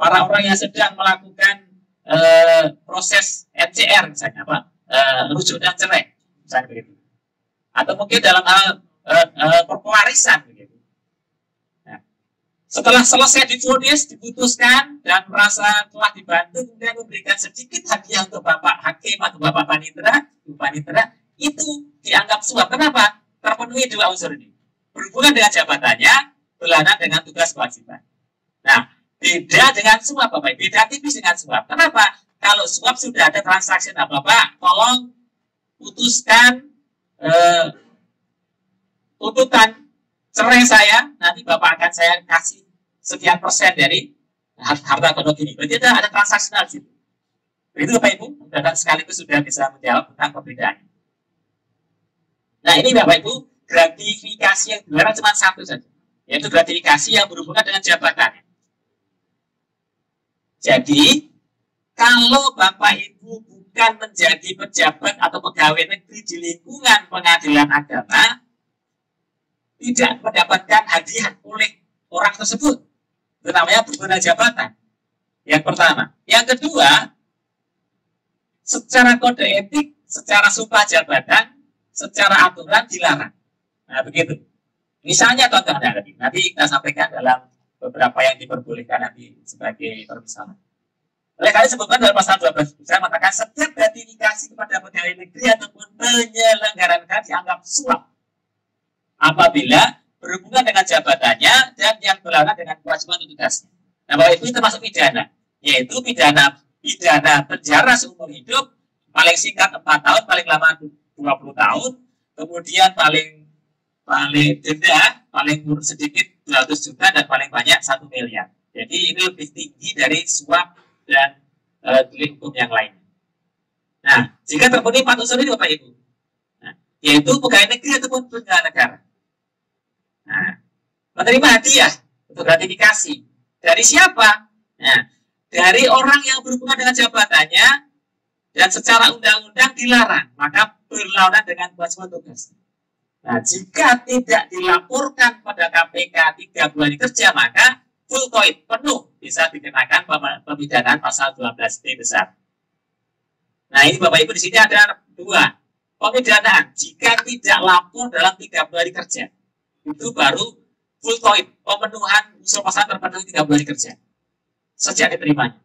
Para orang yang sedang melakukan proses NCR misalnya, apa? Rujuk dan cerai, misalnya begitu. Atau mungkin dalam hal perwarisan begitu. Nah, setelah selesai divonis, diputuskan dan merasa telah dibantu, kemudian memberikan sedikit hadiah untuk Bapak Hakim atau Bapak Panitera, Ibu Panitera, itu dianggap suap. Kenapa? Terpenuhi dua unsur ini. Berhubungan dengan jabatannya, berlawanan dengan tugas kewajiban. Nah, beda dengan suap, Bapak. Beda tipis dengan suap. Kenapa? Kalau suap sudah ada transaksi, nah Bapak, tolong putuskan tuntutan cerai saya, nanti Bapak akan saya kasih sekian persen dari harta penduduk ini. Berarti ada transaksional gitu. Itu Bapak Ibu, dan sekaligus sudah bisa menjawab tentang perbedaannya. Nah, ini Bapak Ibu, gratifikasi yang dilarang cuma satu saja, yaitu gratifikasi yang berhubungan dengan jabatannya. Jadi, kalau Bapak Ibu bukan menjadi pejabat atau pegawai negeri di lingkungan pengadilan agama, tidak mendapatkan hadiah oleh orang tersebut. Itu namanya berguna jabatan. Yang pertama. Yang kedua, secara kode etik, secara sumpah jabatan, secara aturan dilarang. Nah, begitu. Misalnya contohnya nanti kita sampaikan dalam beberapa yang diperbolehkan nanti sebagai permisalan. Oleh karena sebutkan dalam pasal 12, saya mengatakan setiap gratifikasi kepada pegawai negeri ataupun penyelenggara negara dianggap suap apabila berhubungan dengan jabatannya dan yang berlawanan dengan kewajiban tugasnya. Nah, Bapak Ibu, itu termasuk pidana, yaitu pidana penjara seumur hidup, paling singkat 4 tahun, paling lama 20 tahun, kemudian paling denda, paling sedikit 200 juta dan paling banyak 1 miliar. Jadi ini lebih tinggi dari suap dan delik hukum yang lain. Nah, jika terpenuhi 4 unsur ini Bapak Ibu, nah, yaitu pegawai negeri ataupun penyelenggara negara, nah, menerima hadiah untuk gratifikasi dari siapa? Nah, dari orang yang berhubungan dengan jabatannya dan secara undang-undang dilarang, maka berlawanan dengan kewajiban tugas. Nah, jika tidak dilaporkan pada KPK 3 bulan kerja, maka full toid, penuh, bisa dikenakan pemidanaan pasal 12B besar. Nah, ini Bapak Ibu di sini ada 2. Pemidanaan jika tidak lapor dalam 30 hari kerja. Itu baru full toid, pemenuhan unsur pasal terpenuhi 30 hari kerja sejak diterimanya.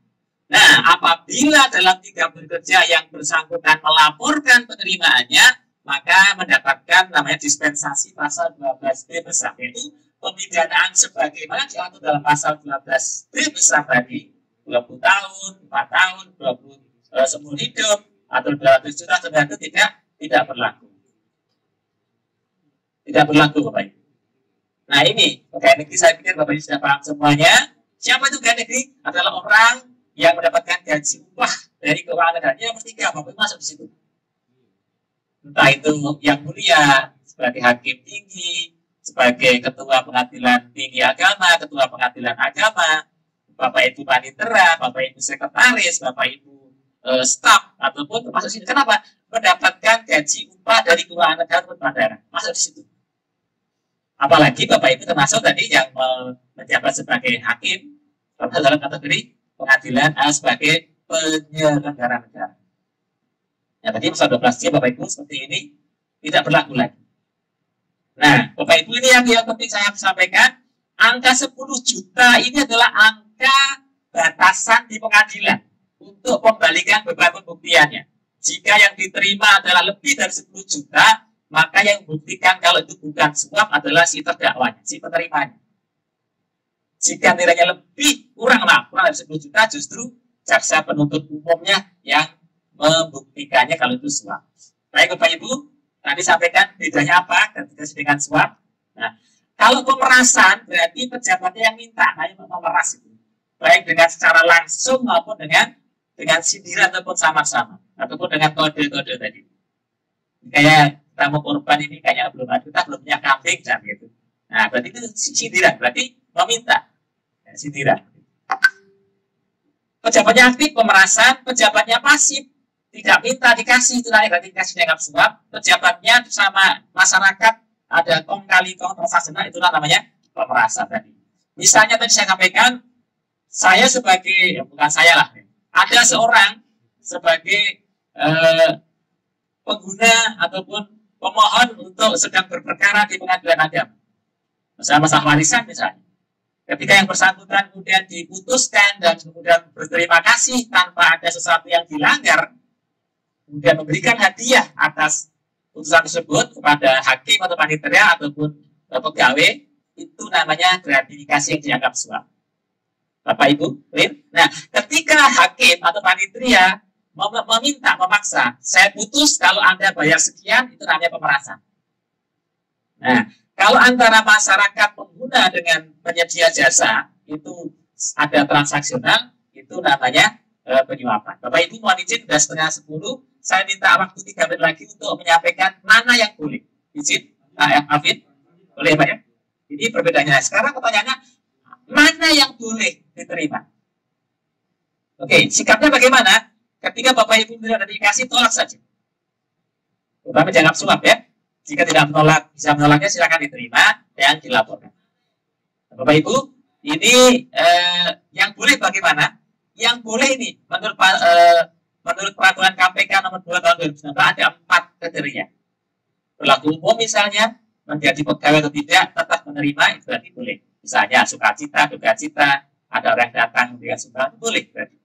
Nah, apabila dalam 30 hari kerja yang bersangkutan melaporkan penerimaannya, maka mendapatkan namanya dispensasi pasal 12B besar, yaitu pemidanaan sebagaimana diatur dalam pasal 12B besar tadi, 20 tahun, 4 tahun, 20 seumur hidup, atau 200 juta, sebenarnya itu tidak berlaku. Tidak berlaku, Bapak Ibu. Nah ini, pegawai negeri saya pikir Bapak Ibu sudah paham semuanya. Siapa itu pegawai negeri? Adalah orang yang mendapatkan gaji upah dari keuangan negara. Yang ketiga, Bapak Ibu masuk di situ. Entah itu yang mulia, sebagai hakim tinggi, sebagai ketua pengadilan tinggi agama, ketua pengadilan agama, Bapak Ibu panitera, Bapak Ibu sekretaris, Bapak Ibu staf, ataupun termasuk sini. Kenapa? Mendapatkan gaji upah dari keuangan negara bandara. Masuk di situ. Apalagi Bapak Ibu termasuk tadi yang menjabat sebagai hakim dalam kategori pengadilan sebagai penyelenggara negara. Ya, tadi pasal 12C Bapak Ibu seperti ini tidak berlaku lagi. Nah, Bapak Ibu ini yang penting saya sampaikan, angka 10 juta ini adalah angka batasan di pengadilan untuk membalikan beban pembuktiannya. Jika yang diterima adalah lebih dari 10 juta, maka yang membuktikan kalau itu bukan suap adalah si terdakwanya, si penerimanya. Jika nilainya lebih kurang dari 10 juta, justru jaksa penuntut umumnya yang membuktikannya kalau itu suap. Baik Bapak Ibu, tadi sampaikan bedanya apa ketika dengan suap. Nah, kalau pemerasan berarti pejabatnya yang minta, yang memeras itu. Baik dengan secara langsung maupun dengan sindiran ataupun samar-samar, ataupun dengan kode-kode tadi. Kayak kita mau korban ini kayaknya kita belum punya kambing dan gitu. Nah, berarti itu sindiran, berarti meminta sindiran. Pejabatnya aktif pemerasan, pejabatnya pasif tidak minta dikasih, itu namanya gratifikasi dianggap suap. Pejabatnya sama masyarakat ada kong kali kong transaksional, itulah namanya pemerasan tadi. Misalnya tadi saya sampaikan, saya sebagai bukan saya lah, ada seorang sebagai pengguna ataupun pemohon untuk sedang berperkara di pengadilan agama, masalah warisan misalnya. Ketika yang bersangkutan kemudian diputuskan dan kemudian berterima kasih tanpa ada sesuatu yang dilanggar, kemudian memberikan hadiah atas putusan tersebut kepada hakim atau panitera ataupun pegawai, itu namanya gratifikasi yang dianggap suap. Bapak Ibu, nah ketika hakim atau panitera memaksa, saya putus kalau Anda bayar sekian, itu namanya pemerasan. Nah, kalau antara masyarakat pengguna dengan penyedia jasa itu ada transaksional, itu namanya penyuapan. Bapak Ibu mohon izin, sudah setengah 10, saya minta waktu 3 menit lagi untuk menyampaikan mana yang boleh. Izin, Afid, boleh Pak ya? Ini perbedaannya. Sekarang pertanyaannya, mana yang boleh diterima? Oke, sikapnya bagaimana? Ketika Bapak Ibu tidak gratifikasi, tolak saja. Terutama dianggap suap ya. Jika tidak menolak, bisa menolaknya silakan diterima dan dilaporkan. Bapak Ibu, ini yang boleh bagaimana? Yang boleh ini menurut peraturan KPK nomor 2 tahun 2019 ada 4 kriteria. Berlaku umum misalnya, menjadi pegawai atau tidak, tetap menerima, itu berarti boleh. Misalnya sukacita, dukacita, ada orang datang dengan sumbangan, boleh berarti.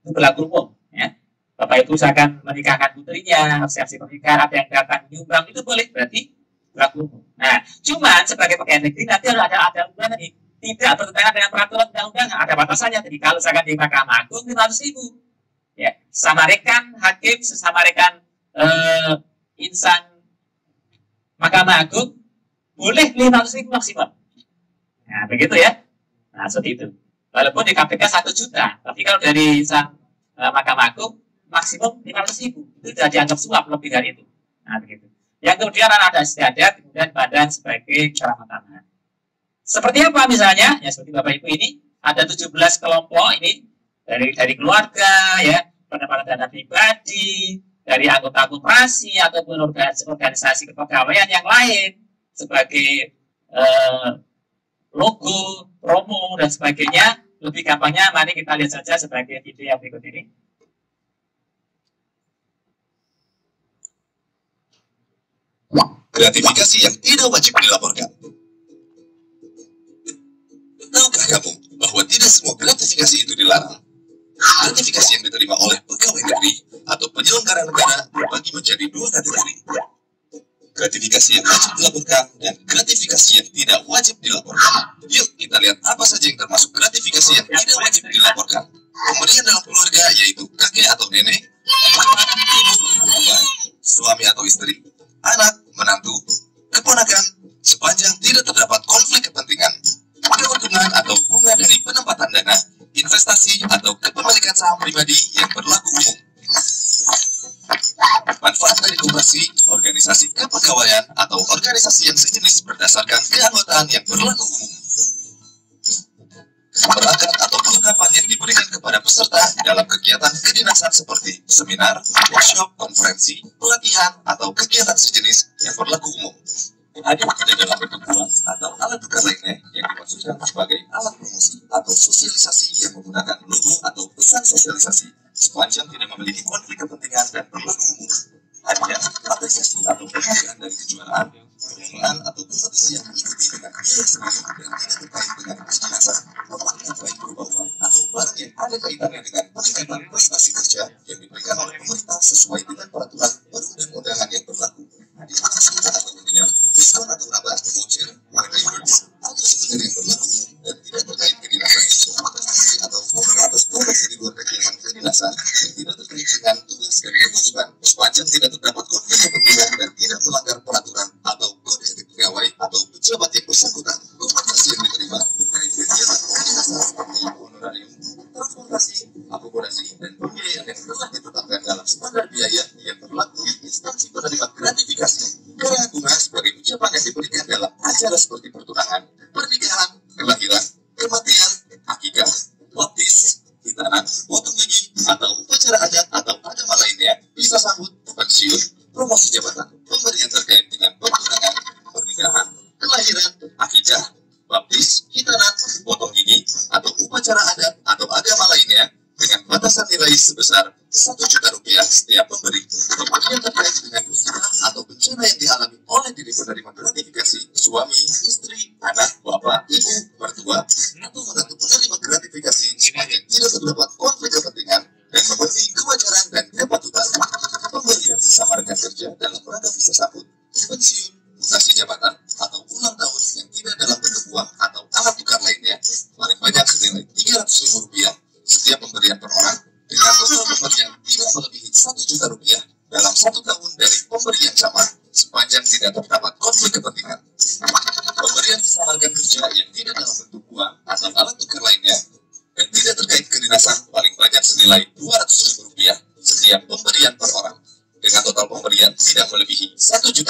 Itu berlaku umum. Ya. Bapak Ibu akan menikahkan putrinya, resepsi pernikahan, ada yang datang menyumbang, itu boleh berarti berlaku umum. Nah, cuman sebagai pegawai negeri nanti harus ada undang nih, tidak bertentangan dengan peraturan undang-undang, ada batasannya. Jadi kalau misalkan di Mahkamah Agung 500.000, ya, sesama rekan hakim, sesama rekan insan Mahkamah Agung boleh 500.000 maksimum. Nah, begitu ya. Nah, seperti itu. Walaupun di KPK 1 juta, tapi kalau dari insan Mahkamah Agung maksimum 500.000, itu sudah dianggap suap lebih dari itu. Nah, begitu. Yang kemudian ada istiadat, kemudian badan sebagai ceramah tambahan. Seperti apa misalnya? Ya seperti Bapak Ibu ini ada 17 kelompok ini dari keluarga, ya, pendapatan dana pribadi, dari anggota koperasi ataupun organisasi kepegawaian yang lain sebagai logo, promo dan sebagainya. Lebih gampangnya, mari kita lihat saja sebagai video yang berikut ini. Gratifikasi yang tidak wajib dilaporkan. Tahukah kamu bahwa tidak semua gratifikasi itu dilarang? Gratifikasi yang diterima oleh pegawai negeri atau penyelenggara negara dibagi menjadi 2 kategori. Gratifikasi yang wajib dilaporkan dan gratifikasi yang tidak wajib dilaporkan. Yuk kita lihat apa saja yang termasuk gratifikasi yang tidak wajib dilaporkan. Pemberian dalam keluarga yaitu kakek atau nenek, ibu, suami atau istri, anak, menantu, keponakan, sepanjang tidak terdapat saham pribadi yang berlaku umum. Manfaat dari koperasi, organisasi kepegawaian atau organisasi yang sejenis berdasarkan keanggotaan yang berlaku umum. Perangkat atau perlengkapan yang diberikan kepada peserta dalam kegiatan kedinasan seperti seminar, workshop, konferensi, pelatihan, atau kegiatan sejenis yang berlaku umum. Hadir tidak dalam bentuk uang atau alat tukar lainnya yang dimaksudkan sebagai alat promosi atau sosialisasi yang menggunakan logo atau pesan sosialisasi sepanjang tidak memiliki konflik kepentingan dan berlaku umum. Hadiah, apresiasi atau penghargaan dari kejuaraan, perlombaan atau kompetisi yang diikuti dengan biaya sendiri dan tidak terkait dengan kedinasan, pemakaman baik berupa uang atau barang yang ada kaitannya dengan peningkatan prestasi kerja yang diberikan oleh pemerintah sesuai dengan peraturan perundang-undangan yang berlaku. Hadiah atau intinya diskon atau rabah, voucher, rewards atau sebenarnya yang berlaku dan tidak terkait kedinasan, prestasi atau program atas kompetisi di luar kegiatan kedinasan yang tidak terkait dengan tugas dan kewajiban sepanjang tidak terdapat konflik kepentingan dan tidak melanggar peraturan atau kode etik pegawai atau pejabat yang bersangkutan. Kompensasi yang diterima dari kegiatan kedinasan seperti honorarium, transportasi, akomodasi, dan pembiayaan yang telah ditetapkan dalam standar biaya yang berlaku di instansi penerima gratifikasi. Kerangan bunga sebagai ucapan yang diberikan dalam acara seperti pertunangan, pernikahan, kelahiran, kematian, akikah, baptis, hitanan, potong gigi, atau upacara adat atau agama lainnya, bisa sambut, pensiun, promosi jabatan, pemberian terkait dengan pertunangan, pernikahan, kelahiran, akikah, baptis, hitanan, potong gigi, atau upacara adat atau agama lainnya dengan batasan nilai sebesar Rp1.000.000 setiap pemberi. Pemberian terkait dengan musibah atau bencana yang dialami oleh diri penerima gratifikasi, suami, istri, anak, bapak, ibu, mertua, atau menantu penerima gratifikasi sepanjang tidak terdapat konflik kepentingan dan memenuhi kewajaran dan kepatutan. Pemberian bersama rekan kerja dalam rangka bisa sambut, pensiun, mutasi jabatan, atau ulang tahun yang tidak dalam bentuk uang atau alat tukar lainnya paling banyak senilai Rp300.000 setiap pemberian per orang dengan total pemberian tidak melebihi Rp1.000.000 dalam 1 tahun dari pemberian sama sepanjang tidak terdapat konflik kepentingan. Pemberian bersama rekan kerja yang tidak dalam bentuk uang atau alat tukar lainnya dan tidak terkait kedinasan paling banyak senilai Rp200.000 setiap pemberian per orang dengan total pemberian tidak melebihi Rp1.000.000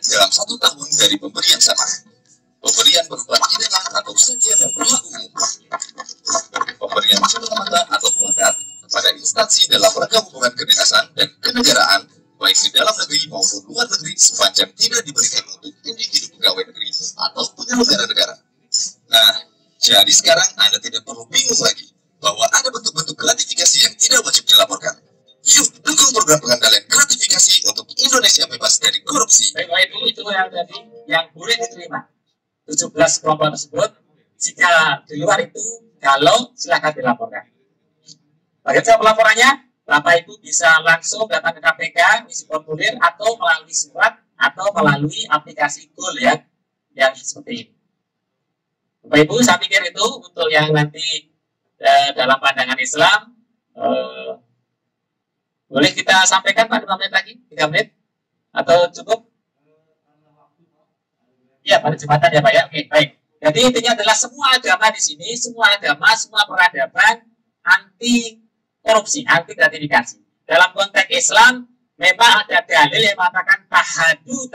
dalam 1 tahun dari pemberian sama. Pemberian berupa hidangan atau sajian yang berlaku umum. Pemberian semata-mata atau pelekat kepada instansi dalam rangka hubungan kedinasan dan kenegaraan baik di dalam negeri maupun luar negeri sepanjang tidak diberikan untuk individu pegawai negeri atau penyelenggara negara. Nah, jadi sekarang Anda tidak perlu bingung lagi bahwa ada bentuk-bentuk gratifikasi yang tidak wajib dilaporkan. Yuk, dukung program pengendalian gratifikasi untuk Indonesia bebas dari korupsi. Baik, itu yang tadi yang boleh diterima 17 kelompok tersebut. Jika di luar itu, kalau silakan dilaporkan. Bagaimana pelaporannya? Bapak Ibu bisa langsung datang ke KPK, isi formulir, atau melalui surat, atau melalui aplikasi Goal ya, yang seperti ini. Bapak Ibu, saya pikir itu untuk yang nanti dalam pandangan Islam. Boleh kita sampaikan Pak 5 menit lagi? 3 menit? Atau cukup? Ya, pada Jumatan ya Pak ya. Oke, baik. Jadi intinya adalah semua agama di sini, semua agama, semua peradaban anti korupsi, anti gratifikasi. Dalam konteks Islam, memang ada dalil yang mengatakan tahabu.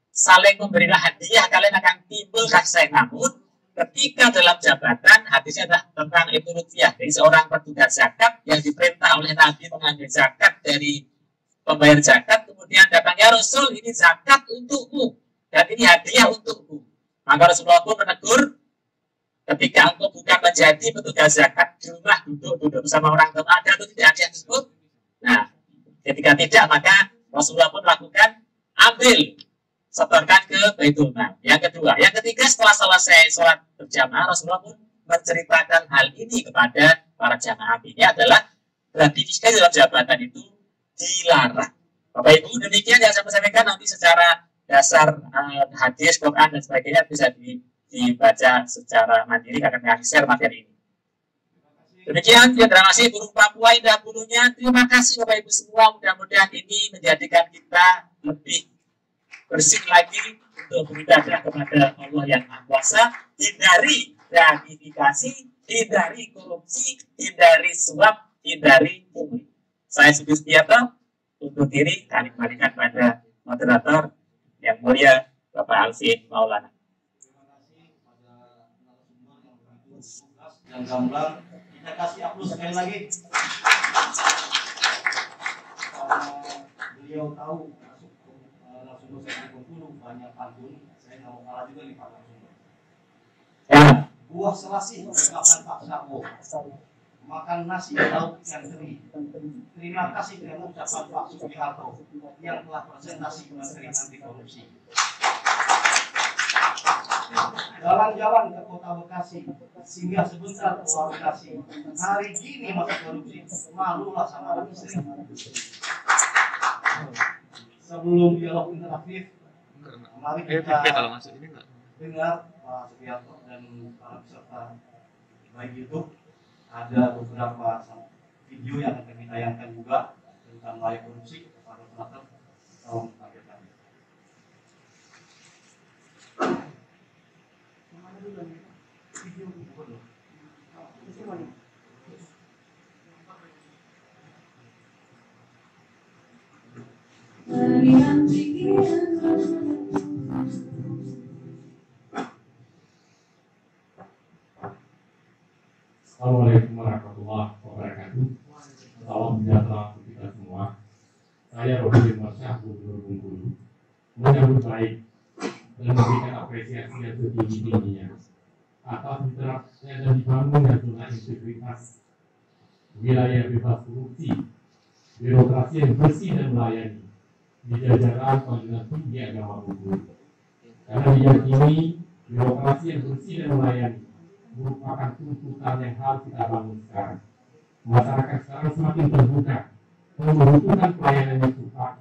Saling memberilah hadiah, kalian akan timbul kasih sayang. Namun, ketika dalam jabatan, hadisnya adalah tentang Ibnu Ruqyah, dari seorang petugas zakat yang diperintah oleh Nabi mengambil zakat dari pembayar zakat, kemudian datang, ya Rasul, ini zakat untukmu, dan ini hadiah untukmu. Maka Rasulullah pun menegur, ketika engkau bukan menjadi petugas zakat di rumah, duduk bersama orang tua, ada atau tidak hadiah tersebut? Nah, ketika tidak, maka Rasulullah pun melakukan, ambil, setorkan ke Baitul Mal. Yang kedua, yang ketiga, setelah selesai sholat berjamaah, Rasulullah pun menceritakan hal ini kepada para jamaah. Ini adalah gratifikasi dalam jabatan itu dilarang. Bapak Ibu, demikian yang saya sampaikan, nanti secara dasar hadis, Quran dan sebagainya bisa dibaca secara mandiri, akan kami share materi ini. Demikian, terima kasih burung Papua indah bulunya. Terima kasih Bapak Ibu semua. Mudah-mudahan ini menjadikan kita lebih bersih lagi untuk beribadah kepada Allah yang Maha Kuasa, hindari gratifikasi, hindari korupsi, hindari suap, hindari pungli. Saya Sudi Setiarto, untuk diri kami kembalikan pada moderator yang mulia Bapak Alvin Maulana. Terima kasih pada narasumber yang begitu sukses dan gamblang. Kita kasih aplaus sekali lagi. Beliau tahu narasumber saya Bengkulu banyak pantun. Saya nggak mau kalah juga nih Pak narasumber. Buah selasih makan Pak Sarwo. Makan nasi lauk yang teri. Terima kasih dengan ucapan Pak Sugiharto yang telah presentasi materi anti korupsi. Jalan-jalan ke kota Bekasi, singgah sebentar ke warung Bekasi. Hari gini masa korupsi, malulah sama anak istri. Sebelum dialog interaktif, mari kita dengar Pak Sugiharto dan para peserta baik YouTube. Ada beberapa video yang akan kami tayangkan juga tentang layak korupsi kepada penonton. Tolong tampilkan. Assalamualaikum warahmatullahi wabarakatuh. Salam sejahtera untuk kita semua. Saya Robi Masyah, Gubernur Bengkulu, menyambut baik dan memberikan apresiasi yang setinggi-tingginya atas diterapnya dan dibangunnya zona integritas, wilayah bebas korupsi, birokrasi yang bersih dan melayani di jajaran Pengadilan Tinggi Agama Bengkulu. Karena diyakini birokrasi yang bersih dan melayani merupakan tuntutan yang harus kita bangun sekarang. Masyarakat sekarang semakin terbuka, membutuhkan pelayanan yang cepat,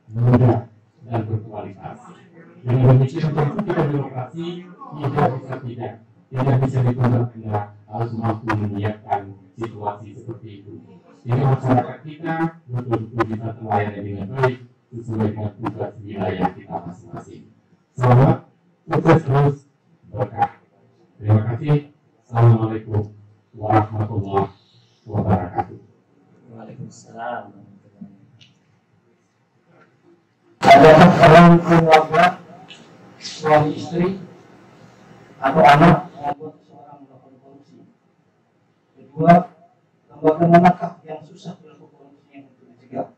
mudah, dan berkualitas. Dengan demikian, tentu kita birokrasi tidak bisa ditunda-tunda, harus mampu menyiapkan situasi seperti itu. Sehingga masyarakat kita betul-betul bisa terlayani dengan baik sesuai dengan tugas wilayah kita masing-masing. Selamat, sukses terus, berkah. Terima kasih. Assalamualaikum warahmatullahi wabarakatuh. Waalaikumsalam. Ada orang keluarga, suami istri, atau anak membuat seorang melakukan korupsi. Kedua, lembaga manakah yang susah melakukan korupsi yang untuk dicegah?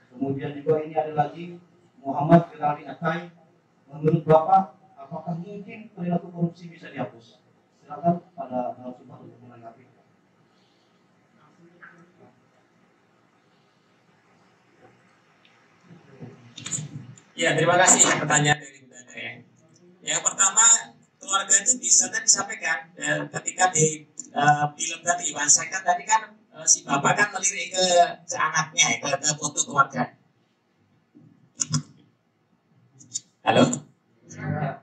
Kemudian juga ini ada lagi Muhammad Firali Akai. Menurut Bapak, apakah mungkin perilaku korupsi bisa dihapus? Silakan pada narasumber untuk menanggapi. Ya, terima kasih pertanyaan dari Bunda ya. Yang pertama, keluarga itu bisa tadi disampaikan ketika di film tadi Wansakan tadi kan si bapak kan melirik ke anaknya ke foto keluarga. Halo?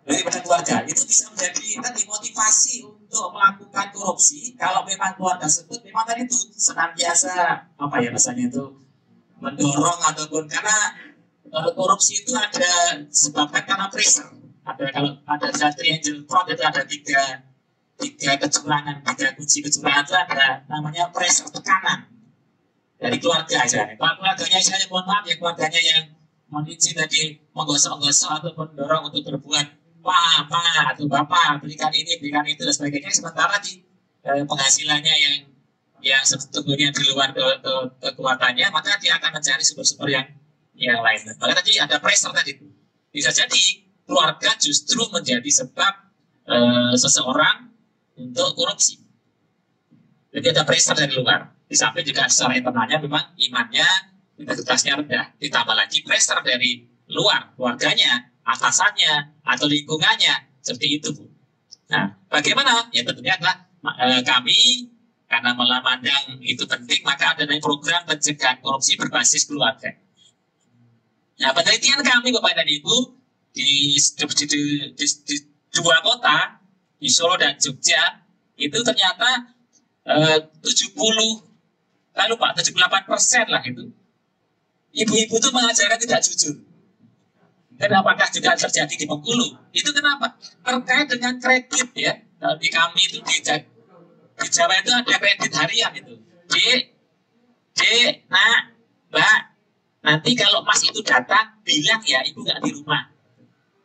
Daripada keluarga itu bisa menjadi tadi motivasi untuk melakukan korupsi kalau memang keluarga tersebut memang tadi itu senantiasa apa ya rasanya itu mendorong ataupun karena korupsi itu ada sebabkan karena pressure. Ada kalau ada triangle fraud itu ada tiga kecurangan, tiga kunci kecurangan itu ada namanya pressure, tekanan dari keluarga aja. Kalau keluarganya misalnya mohon maaf ya keluarganya yang mengizin tadi menggosok-gosok atau mendorong untuk berbuat pak atau bapak berikan ini berikan itu dan sebagainya, sementara di penghasilannya yang sebetulnya di luar kekuatannya, maka dia akan mencari sumber-sumber yang lain. Maka tadi ada pressure tadi, bisa jadi keluarga justru menjadi sebab seseorang untuk korupsi. Jadi ada pressure dari luar. Di samping juga secara internalnya memang imannya, integritasnya rendah. Ditambah lagi pressure dari luar, keluarganya, atasannya, atau lingkungannya. Seperti itu, Bu. Nah, bagaimana? Ya tentunya adalah kami, karena memandang itu penting, maka ada program pencegahan korupsi berbasis keluarga. Nah, penelitian kami, Bapak dan Ibu, di dua kota, di Solo dan Jogja, itu ternyata 78% lah itu. Ibu-ibu itu mengajarkan tidak jujur. Dan apakah juga terjadi di Bengkulu? Itu kenapa? Terkait dengan kredit ya. Di kami itu di Jawa itu ada kredit harian itu. Dek, nak, Mbak, nanti kalau Mas itu datang, bilang ya Ibu nggak di rumah.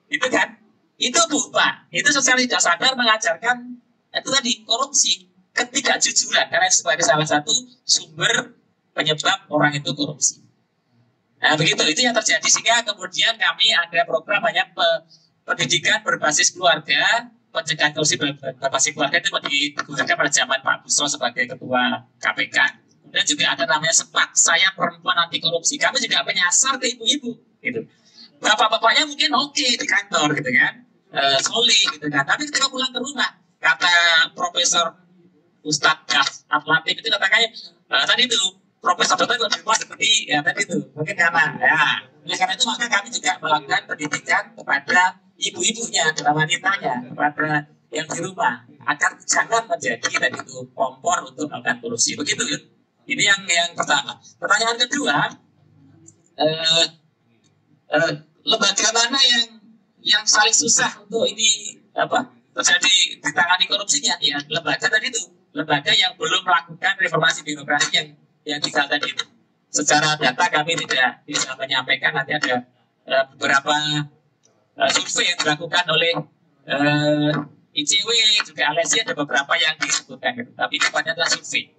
Itu kan? Itu Bu, Pak. Itu secara tidak sadar mengajarkan itu tadi korupsi, ketidakjujuran, karena sebagai salah satu sumber penyebab orang itu korupsi. Nah, begitu, itu yang terjadi. Sehingga kemudian kami ada program banyak pendidikan berbasis keluarga, pencegahan korupsi berbasis keluarga itu digunakan pada zaman Pak Busro sebagai ketua KPK. Kemudian juga ada namanya SEPAK, Saya Perempuan Anti Korupsi. Kami juga menyasar ke ibu-ibu, gitu. Bapak-bapaknya mungkin oke di kantor, gitu kan, solid, gitu kan. Tapi ketika pulang ke rumah, kata Profesor Ustadz Gas Atlatif itu katanya tadi itu Profesor Dokter di rumah seperti ya tadi itu mungkin karena ya. Oleh karena itu maka kami juga melakukan pendidikan kepada ibu-ibunya, kepada wanitanya, kepada yang di rumah agar jangan menjadi tadi itu kompor untuk melakukan korupsi. Begitu ya. Ini yang pertama. Pertanyaan kedua, lembaga mana yang saling susah untuk ini apa terjadi ditangani korupsinya? Ya lembaga tadi itu, lembaga yang belum melakukan reformasi birokrasi yang tiga tadi itu. Secara data kami tidak bisa menyampaikan, nanti ada beberapa survei yang dilakukan oleh ICW juga LSI, ada beberapa yang disebutkan gitu. Tapi depannya adalah survei.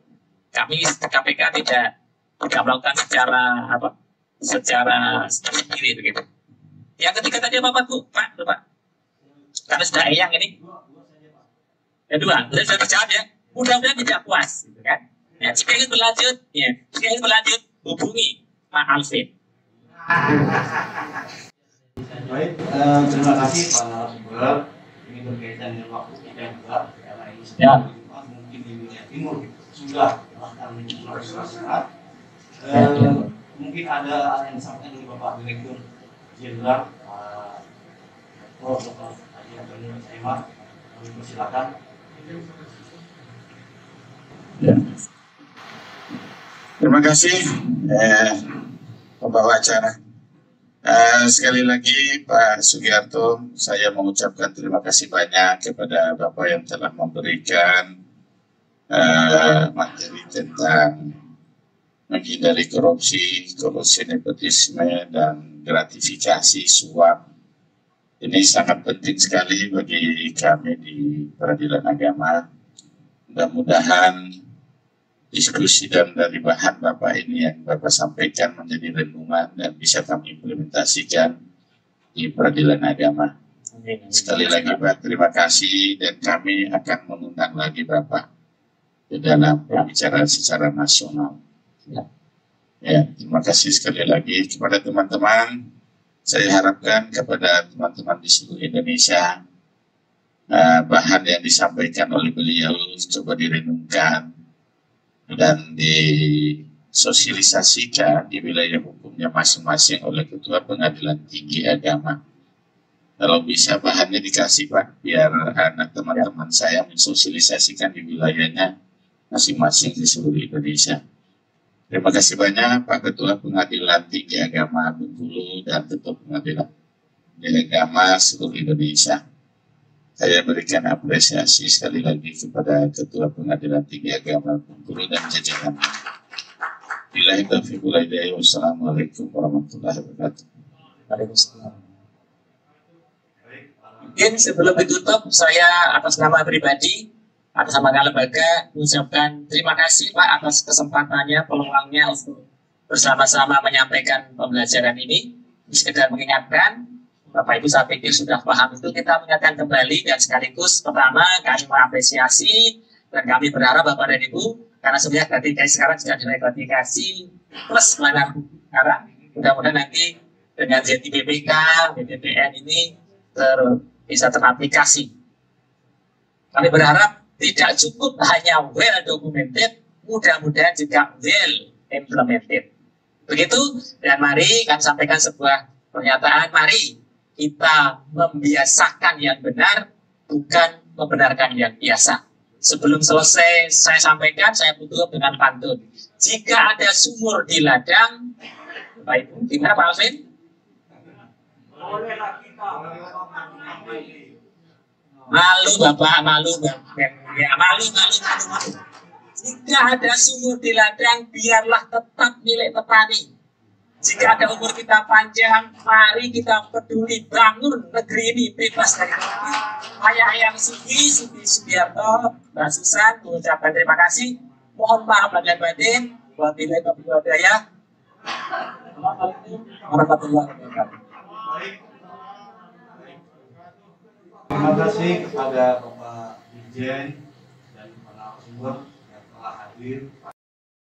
Kami KPK tidak melakukan secara sendiri begitu. Yang ketiga tadi apa Bu? Pak, karena sudah eyang ini. Kedua, sudah terjawab ya. Mudah-mudahan tidak puas, gitu kan? Ya, jika ingin berlanjut, hubungi Pak Alvin. Baik, terima kasih Pak narasumber. Ini berkaitan dengan waktu kita juga karena ini sedang mungkin di wilayah timur sudah akan menjelaskan. Mungkin ada yang disampaikan oleh Bapak Direktur Jenderal Dr. Haji Antoni Saimar. Kami persilakan. Terima kasih pembawa acara. Sekali lagi Pak Sugiarto, saya mengucapkan terima kasih banyak kepada Bapak yang telah memberikan materi tentang menghindari korupsi nepotisme, dan gratifikasi suap. Ini sangat penting sekali bagi kami di Peradilan Agama. Mudah-mudahan diskusi dan dari bahan Bapak ini yang Bapak sampaikan menjadi renungan dan bisa kami implementasikan di Peradilan Agama. Sekali lagi Pak, terima kasih, dan kami akan mengundang lagi Bapak di dalam pembicaraan secara nasional. Ya, terima kasih sekali lagi kepada teman-teman. Saya harapkan kepada teman-teman di seluruh Indonesia, bahan yang disampaikan oleh beliau coba direnungkan dan disosialisasikan di wilayah hukumnya masing-masing oleh Ketua Pengadilan Tinggi Agama. Kalau bisa bahannya dikasih Pak, biar anak teman-teman saya mensosialisasikan di wilayahnya masing-masing di seluruh Indonesia. Terima kasih banyak Pak Ketua Pengadilan Tinggi Agama Bengkulu dan Ketua Pengadilan Tinggi Agama seluruh Indonesia. Saya berikan apresiasi sekali lagi kepada Ketua Pengadilan Tinggi Agama Bengkulu dan jajaran. Billahi taufiq wal hidayah. Wassalamualaikum warahmatullahi wabarakatuh. Waalaikumsalam. Mungkin sebelum ditutup, saya atas nama pribadi, atas nama lembaga, mengucapkan terima kasih Pak atas kesempatannya, peluangnya untuk bersama-sama menyampaikan pembelajaran ini. Sekedar mengingatkan, Bapak Ibu saya pikir sudah paham itu, kita mengingatkan kembali, dan sekaligus pertama kami mengapresiasi dan kami berharap Bapak dan Ibu, karena sebenarnya gratifikasi sekarang sudah ada gratifikasi plus pelanggaran hukum sekarang, mudah-mudahan nanti dengan JTBPK, BPPN ini bisa teraplikasi. Kami berharap tidak cukup hanya well documented, mudah-mudahan juga well implemented. Begitu, dan mari kami sampaikan sebuah pernyataan, mari kita membiasakan yang benar, bukan membenarkan yang biasa. Sebelum selesai saya sampaikan, saya tutup dengan pantun. Jika ada sumur di ladang, Bapak Ibu, gimana Pak Alvin? Malu Bapak, malu Bapak. Ya, malu. Jika ada sumur di ladang, biarlah tetap milik petani. Jika ada umur kita panjang, mari kita peduli bangun negeri ini bebas dari banjir. Saya Ayang Sugi Sugiarto, Mbak Susan, mengucapkan terima kasih. Mohon maaf lahir batin. Wabillahi taufiq wal hidayah. Assalamualaikum warahmatullahi wabarakatuh. Terima kasih kepada Bapak Dirjen dan para narasumber yang telah hadir.